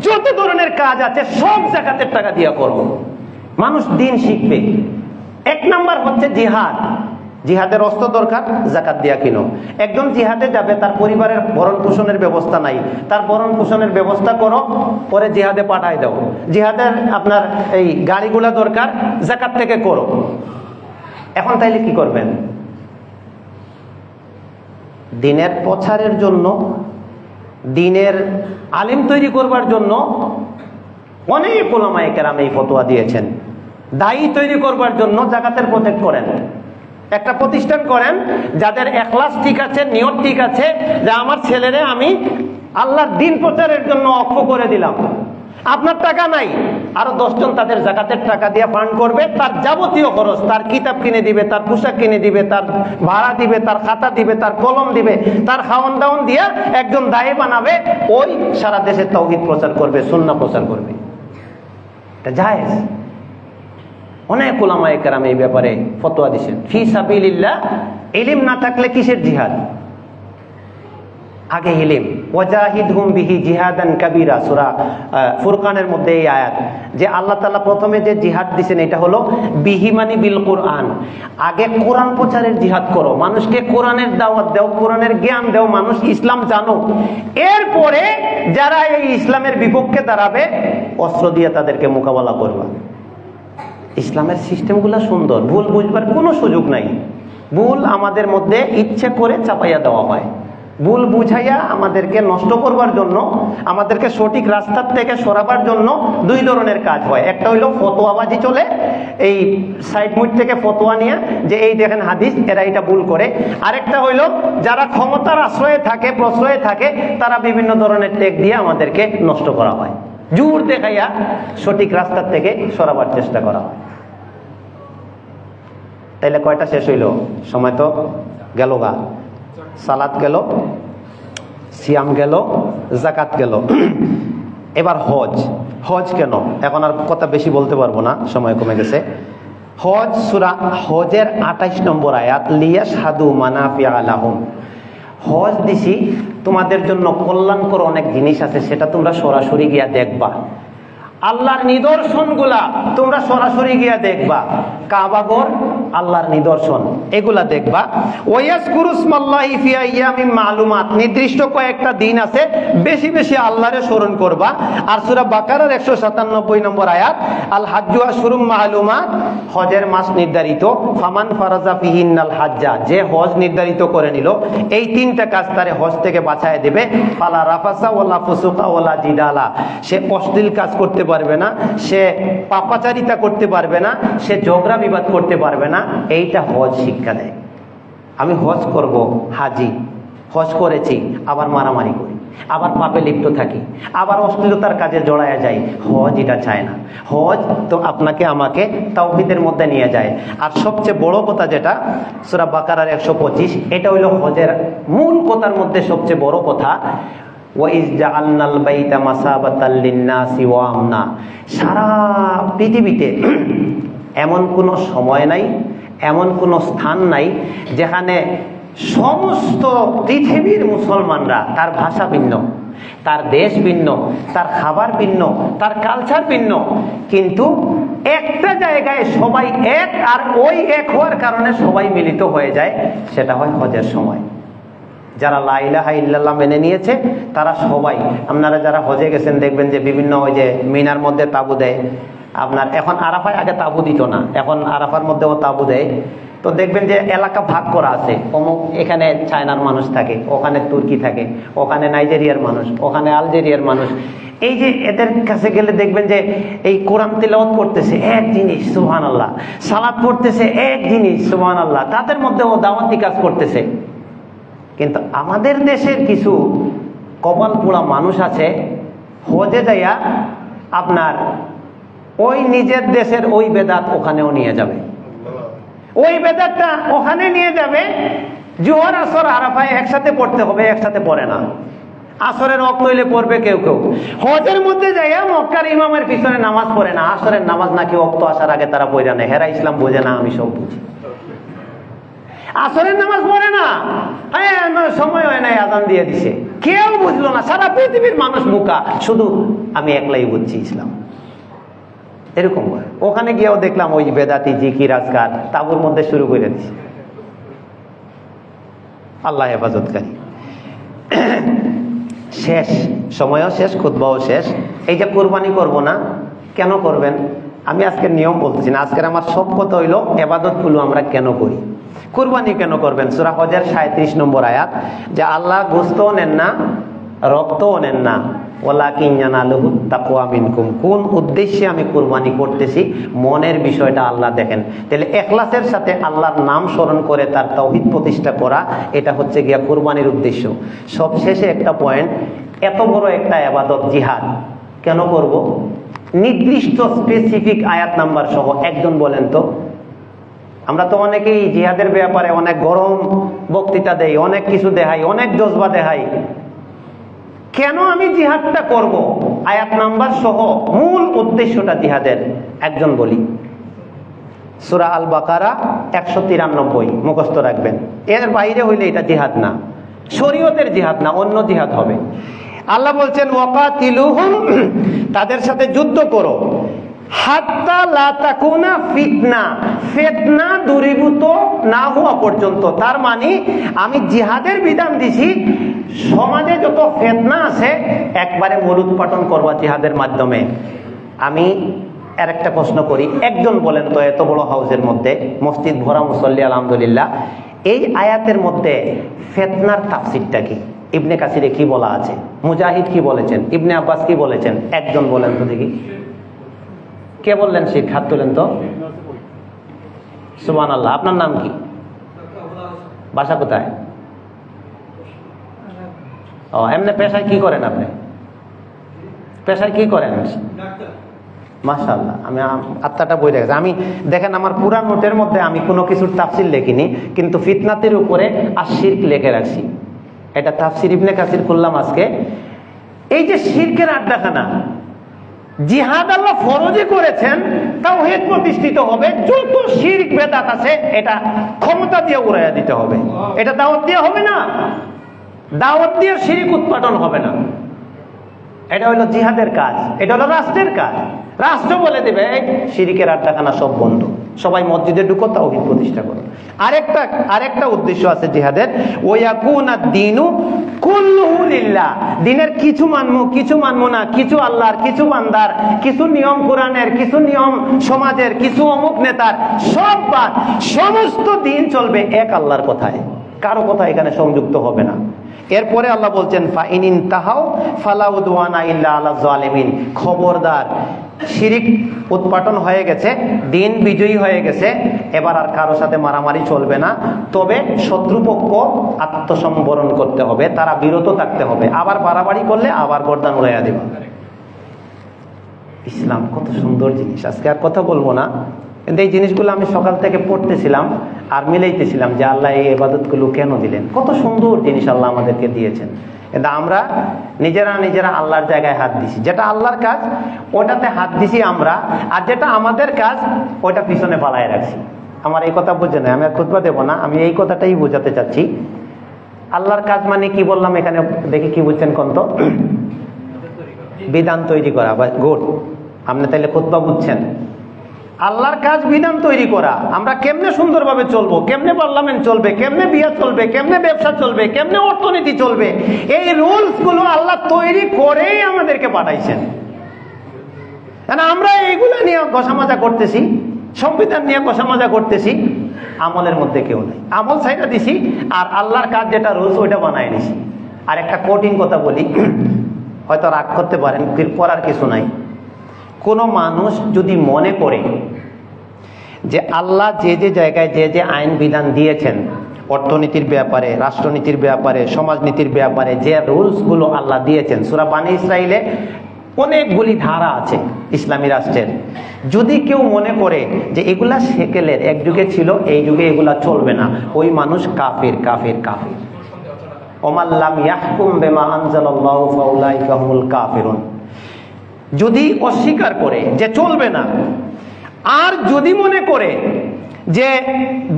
যত ধরনের কাজ আছে সব যাকাতের টাকা দিয়া করব। মানুষ দ্বীন শিখবে। 1 নাম্বার হচ্ছে জিহাদ। জিহাদের অস্ত্র দরকার, জাকাত দিয়া কিনো। একজন জিহাদে যাবে, তার পরিবারের ভরণ পোষণের ব্যবস্থা নাই, তার ভরণ পোষণের ব্যবস্থা করো, পরে জিহাদে পাঠায় দাও। জিহাদের আপনার এই গাড়িগুলা দরকার, জাকাত থেকে করো। এখন তাইলে কি করবেন? দিনের প্রচারের জন্য, দিনের আলিম তৈরি করবার জন্য অনেক উলামায়ে কেরাম এই ফতোয়া দিয়েছেন। দায়ী তৈরি করবার জন্য জাকাতের প্রজেক্ট করেন, একটা প্রতিষ্ঠান করেন যাদের এখলাস ঠিক আছে, নিয়ত ঠিক আছে, যে আমার ছেলেরে আমি আল্লাহর দিন প্রচারের জন্য অক্ষ করে দিলাম। আপনার টাকা নাই, আরো 10 জন তাদের জাকাতের টাকা দিয়ে ফান্ড করবে, তার যাবতীয় খরচ, তার কিতাব কিনে দিবে, তার পোশাক কিনে দিবে, তার ভাড়া দিবে, তার খাতা দিবে, তার কলম দিবে, তার খাওয়ান দাওয়ান দিয়া একজন দায়ী বানাবে, ওই সারা দেশে তাওহীদ প্রচার করবে, সুন্নাহ প্রচার করবে। এটা জায়েজ। অনেক উলামায়ে কেরাম এই ব্যাপারে ফতোয়া দিয়েছেন। ফি সাবিলিল্লাহ, ইলম না থাকলে কিসের জিহাদ? আগে ইলম, ওয়াজাহিদহুম বিহি জিহাদান কাবীরা, সূরা ফুরকানের মধ্যে এই আয়াত, যে আল্লাহ তাআলা প্রথমে যে জিহাদ দিবেন এটা হলো বিহি মানে বিল কোরআন। আগে কোরআন প্রচারের জিহাদ করো, মানুষকে কোরআনের দাওয়াত দাও, কোরআনের জ্ঞান দাও, মানুষ ইসলাম জানো। এরপরে যারা এই ইসলামের বিপক্ষে দাঁড়াবে, অস্ত্র দিয়ে তাদেরকে মোকাবেলা করবা। ইসলামের সিস্টেমগুলো সুন্দর, ভুল বুঝবার কোনো সুযোগ নাই। ভুল আমাদের মধ্যে ইচ্ছে করে চাপাইয়া দেওয়া হয়, ভুল বুঝাইয়া আমাদেরকে নষ্ট করবার জন্য, আমাদেরকে সঠিক রাস্তার থেকে সরাবার জন্য 2 ধরনের কাজ হয়। একটা হইলো ফতোয়াবাজি চলে, এই সাইড মুড থেকে ফতোয়া নিয়ে যে এই দেখেন হাদিস, এরা এটা ভুল করে। আরেকটা হইলো যারা ক্ষমতার আশ্রয়ে থাকে, প্রশ্রয়ে থাকে, তারা বিভিন্ন ধরনের টেক দিয়ে আমাদেরকে নষ্ট করা হয়, জোর দেখাইয়া সঠিক রাস্তার থেকে সরাবার চেষ্টা করা হয়। তাইলে কয়টা শেষ হইল? সময় তো গেল গা। সালাত গেল, সিয়াম গেল, জাকাত গেল, এবার হজ। হজ কেন? এখন আর কথা বেশি বলতে পারবো না, সময় কমে গেছে। হজ, সূরা হজের 28 নম্বর আয়াত, লিয়াশহাদু মানাফিআ লাহুম। হজ দিছি তোমাদের জন্য কল্যাণকর অনেক জিনিস আছে, সেটা তোমরা সরাসরি গিয়া দেখবা। আল্লাহর নিদর্শনগুলা তোমরা সরাসরি গিয়া দেখবা। কাবাঘর আল্লাহর নিদর্শন, এগুলা দেখবা। ওয়ায়াজকুরুসমাল্লাহি ফি আইয়ামিম মালুমাত, নির্দিষ্ট কয়েকটা দিন আছে, বেশি বেশি আল্লাহরে স্মরণ করবা। আর সূরা বাকারার 197 নম্বর আয়াত, আল হাজ্জু আশহুরুম মালুমাত, হজের মাস নির্ধারিত। ফামান ফারাজা ফিহিন্নাল হাজ্জা, যে হজ নির্ধারিত করে নিল, এই 3টা কাজ তারে হজ থেকে বাঁচায় দেবে। ফালা রাফাসা ওয়ালা ফুসুকা ওয়ালা জিদালা, সে অশ্লীল কাজ করতে পারবে না, সে পাপাচারিতা করতে পারবে না, সে ঝগড়া বিবাদ করতে পারবে না। এইটা হজ শিক্ষা দেয়। আমি হজ করব, হাজি হজ করেছি, আবার মারামারি করি, আবার পাপে লিপ্ত থাকি, আবার অশ্লীলতার কাজে জড়ায়া যাই, হজ এটা চায় না। হজ তো আপনাকে আমাকে তাওহীদের মধ্যে নিয়ে যায়। আর সবচেয়ে বড় কথা যেটা সূরা বাকারার 125, এটা হইল হজের মূল কথার মধ্যে সবচেয়ে বড় কথা, ওয়াইজ জাআলনাল বাইতা মাসাবাতাল লিন্নাসি ওয়া আমনা। সারা পৃথিবীতে এমন কোনো সময় নাই, এমন কোনো স্থান নাই যেখানে সমস্ত পৃথিবীর মুসলমানরা, তার ভাষা ভিন্ন, তার দেশ ভিন্ন, তার খাবার ভিন্ন, তার কালচার ভিন্ন, কিন্তু একটা জায়গায় সবাই এক, আর ওই এক হওয়ার কারণে সবাই মিলিত হয়ে যায়, সেটা হয় হজের সময়। যারা লা ইলাহা ইল্লাল্লাহ মেনে নিয়েছে তারা সবাই, আপনারা যারা হজে গেছেন দেখবেন যে বিভিন্ন ওই যে মিনার মধ্যে তাবু দেয়। আপনার এখন আরাফায় আগে তাবু দিত না, এখন আরাফার মধ্যেও তাবু দেয়। তো দেখবেন যে এলাকা ভাগ করা আছে, অমুক এখানে চায়নার মানুষ থাকে, ওখানে তুর্কি থাকে, ওখানে নাইজেরিয়ার মানুষ, ওখানে আলজেরিয়ার মানুষ। এই যে এদের কাছে গেলে দেখবেন যে এই কোরআন তিলাওয়াত করতেছে এক জিনিস, সুবহানাল্লাহ, সালাত পড়তেছে এক জিনিস, সুবহানাল্লাহ, তাদের মধ্যে ও দাওয়াতি কাজ করতেছে। কিন্তু আমাদের দেশের কিছু কপাল পোড়া মানুষ আছে, হজে যাইয়া আপনার ওই নিজের দেশের ওই বেদাত ওখানেও নিয়ে যাবে, ওই বেদাতটা ওখানে নিয়ে যাবে। জোহর আসর আরাফায় একসাথে পড়তে হবে, একসাথে পড়ে না। আসরের ওয়াক্ত হইলে পড়বে কেউ কেউ, হজের মধ্যে যাইয়া মক্কার ইমামের পিছনে নামাজ পড়ে না। আসরের নামাজ নাকি ওয়াক্ত আসার আগে তারা পড়ে না। হেরা ইসলাম বোঝে না, আমি সব বুঝি। আসরের নামাজ পড়ে না, হ্যাঁ সময় হয় নাই, আজান দিয়ে দিছে, কেউ বুঝলো না। সারা পৃথিবীর মানুষ বোকা, শুধু আমি একলাই বুঝছি ইসলাম। এরকম ওখানে গিয়েও দেখলাম ওই বেদাতি জিকির আজকার তাবুর মধ্যে শুরু করে দিছে। আল্লাহ হেফাজতকারী। শেষ, সময়ও শেষ, খুতবাও শেষ। এই যে কোরবানি করব না, কেন করবেন? আমি আজকের নিয়ম বলতেছি না, আজকের আমার সব কথা হইল ইবাদতগুলো আমরা কেন করি। কোরবানি কেন করবেন? সূরা হজের 37 নম্বর আয়াত, যে আল্লাহ গোশতও নেন না, রক্তও নেন না, ওয়ালাকিন ইয়ানালুহু তাকওয়া মিনকুম। কোন উদ্দেশ্যে আমি কোরবানি করতেছি, মনের বিষয়টা আল্লাহ দেখেন। তাহলে ইখলাসের সাথে আল্লাহর নাম স্মরণ করে তার তাওহীদ প্রতিষ্ঠা করা, এটা হচ্ছে গিয়া কোরবানির উদ্দেশ্য। সবশেষে একটা পয়েন্ট, এত বড় একটা ইবাদত জিহাদ কেন করব? নির্দিষ্ট স্পেসিফিক আয়াত নাম্বার সহ একজন বলেন তো। আমরা তো অনেকেই জিহাদের ব্যাপারে অনেক গরম বক্তৃতা দেই, অনেক কিছু দেখাই, অনেক জজবা দেখাই। কেন আমি জিহাদটা করব? আয়াত নাম্বার সহ মূল উদ্দেশ্যটা জিহাদের একজন বলি। সূরা আল বাকারা 193 মুখস্থ রাখবেন। এর বাইরে হইলে এটা জিহাদ না, শরীয়তের জিহাদ না, অন্য জিহাদ হবে। আল্লাহ বলছেন ওয়াকাতিলুহুম, তাদের সাথে যুদ্ধ করো, হাত্তা লা তাকুনা ফিতনা, ফিতনা দূরীভূত না হওয়া পর্যন্ত। তার মানে আমি জিহাদের বিধান দিছি, সমাজে যত ফিতনা আছে একবারে মূলোৎপাটন করবা জিহাদের মাধ্যমে। আমি আর একটা প্রশ্ন করি, একজন বলেন তো, এত বড় হাউসের মধ্যে মসজিদ ভরা মুসল্লি আলহামদুলিল্লাহ, এই আয়াতের মধ্যে ফিতনার তাফসীরটা কি? ইবনে কাসিরে কি বলা আছে, মুজাহিদ কি বলেছেন, ইবনে আব্বাস কি বলেছেন? একজন বলেন তো দেখি। কে বললেন? শিখ, হাত তোলেন তো। সুবহানাল্লাহ। আপনার নাম কি? বাসা কোথায়? ও, এমনি পেশায় কি করেন আপনি? পেশায় কি করেন? মাশাআল্লাহ, আমি আত্মাটা বই রেখেছি। আমি দেখেন আমার পুরা নোটের মধ্যে আমি কোনো কিছুর তাফসীর লিখিনি, কিন্তু ফিতনাতের উপরে আর শিরক লিখে রাখছি। এটা তাফসীর ইবনে কাসির খুললাম আজকে। এই যে শিরকের আড্ডাখানা, জিহাদ আল্লাহ ফরজে করেছেন, তাওহীদ প্রতিষ্ঠিত হবে। যত শিরক বেদাত আছে এটা ক্ষমতা দিয়ে উড়াইয়া দিতে হবে। এটা দাওয়াত দিয়ে হবে না, দাওয়াত দিয়ে শিরক উৎপাদন হবে না। এটা হলো জিহাদের কাজ, এটা হলো রাষ্ট্রের কাজ। রাষ্ট্র বলে দেবে শিরকের আড্ডাখানা সব বন্ধ, সবাই মসজিদে ঢুকো, তাওহীদ প্রতিষ্ঠা করো। আরেকটা উদ্দেশ্য আছে জিহাদের, ওয়াকুনাদ দীনু কুল্লুহু লিল্লাহ। দিনের কিছু মানবো, কিছু মানবো না, কিছু আল্লাহর, কিছু বান্দার, কিছু নিয়ম কোরআনের, কিছু নিয়ম সমাজের, কিছু অমুক নেতার, সব বাদ। সমস্ত দিন চলবে এক আল্লাহর কথায়, কারো কথা এখানে সংযুক্ত হবে না। এরপরে আল্লাহ বলছেন ফাইন ইনতাহাউ ফালা উদওয়ানা ইল্লা আলা যালিমিন। খবরদার, শিরিক উৎপাটন হয়ে গেছে, দিন বিজয়ী হয়ে গেছে, এবার আর কারো সাথে মারামারি চলবে না। তবে শত্রুপক্ষ আত্মসম্বরণ করতে হবে, তারা বিরত থাকতে হবে। আবার বাড়াবাড়ি করলে আবার গর্দান উড়াইয়া দেবে। ইসলাম কত সুন্দর জিনিস, আজকে আর কথা বলবো না, কিন্তু এই জিনিসগুলো আমি সকাল থেকে পড়তেছিলাম আর মিলাইতেছিলাম যে আল্লাহ এই ইবাদতগুলো কেন দিলেন। কত সুন্দর জিনিস আল্লাহ আমাদেরকে দিয়েছেন, কিন্তু আমরা নিজেরা আল্লাহর জায়গায় হাত দিছি। যেটা আল্লাহর কাজ ওটাতে হাত দিছি আমরা, আর যেটা আমাদের কাজ ওটা পিছনে পালায় রাখছি। আমার এই কথা বুঝে নেই, আমি আর খুতবা দেবো না, আমি এই কথাটাই বোঝাতে চাচ্ছি। আল্লাহর কাজ মানে কি বললাম এখানে, দেখি কি বুঝছেন কোন তো? বিধান তৈরি করা। গুড, আপনি তাইলে খুতবা বুঝছেন। আল্লাহর কাজ বিধান তৈরি করা। আমরা কেমনে সুন্দরভাবে চলবো, কেমনে পার্লামেন্ট চলবে, কেমনে বিয়া চলবে, কেমনে ব্যবসা চলবে, কেমনে অর্থনীতি চলবে, এই রুলস গুলো আল্লাহ তৈরি করেই আমাদেরকে পাঠাইছেন। আমরা এইগুলো নিয়ে ঘষামাজা করতেছি, সংবিধান নিয়ে ঘষামাজা করতেছি, আমলের মধ্যে কেউ নাই। আমল সাইডা দিছি, আর আল্লাহর কাজ যেটা রুলস ওইটা বানায় নিছি। আর একটা কঠিন কথা বলি, হয়তো রাগ করতে পারেন, করার কিছু নাই। কোনো মানুষ যদি মনে করে যে আল্লাহ যে যে জায়গায় যে যে আইন বিধান দিয়েছেন, অর্থনীতির ব্যাপারে, রাষ্ট্রনীতির ব্যাপারে, সমাজনীতির ব্যাপারে যে রুলসগুলো আল্লাহ দিয়েছেন, সূরা বানী ইসরাইলে অনেকগুলি ধারা আছে ইসলামী রাষ্ট্রের। যদি কেউ মনে করে যে এগুলা সেকেলের, এক যুগে ছিল, এই যুগে এগুলা চলবে না, ওই মানুষ কাফির কাফির কাফির। ওমাল্লাম ইয়াহকুম বিমা আনজালাল্লাহু ফাউলাইকা হুমুল কাফিরুন। যদি অস্বীকার করে যে চলবে না, আর যদি মনে করে যে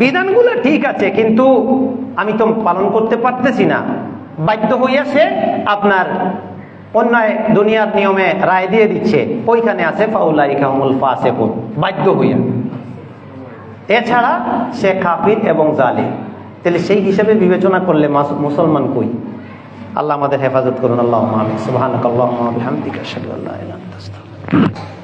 বিধানগুলো ঠিক আছে কিন্তু আমি তো পালন করতে পারতেছি না, বাধ্য হইয়া সে আপনার অন্যায় দুনিয়ার নিয়মে রায় দিয়ে দিচ্ছে, ওইখানে আছে ফাউলাইকা হুমুল ফাসিকুন, বাধ্য হইয়া। এছাড়া সে কাফির এবং জালিম। তাহলে সেই হিসাবে বিবেচনা করলে মুসলমান কই? আল্লাহ আমাদের হেফাজত করুন। আল্লাহুম্মা আমিন। সুবহানাকাল্লাহুম্মা ওয়া বিহামদিকা আশহাদু আল্লা ইলাহা ইল্লা আনতা আস্তাগফিরুকা।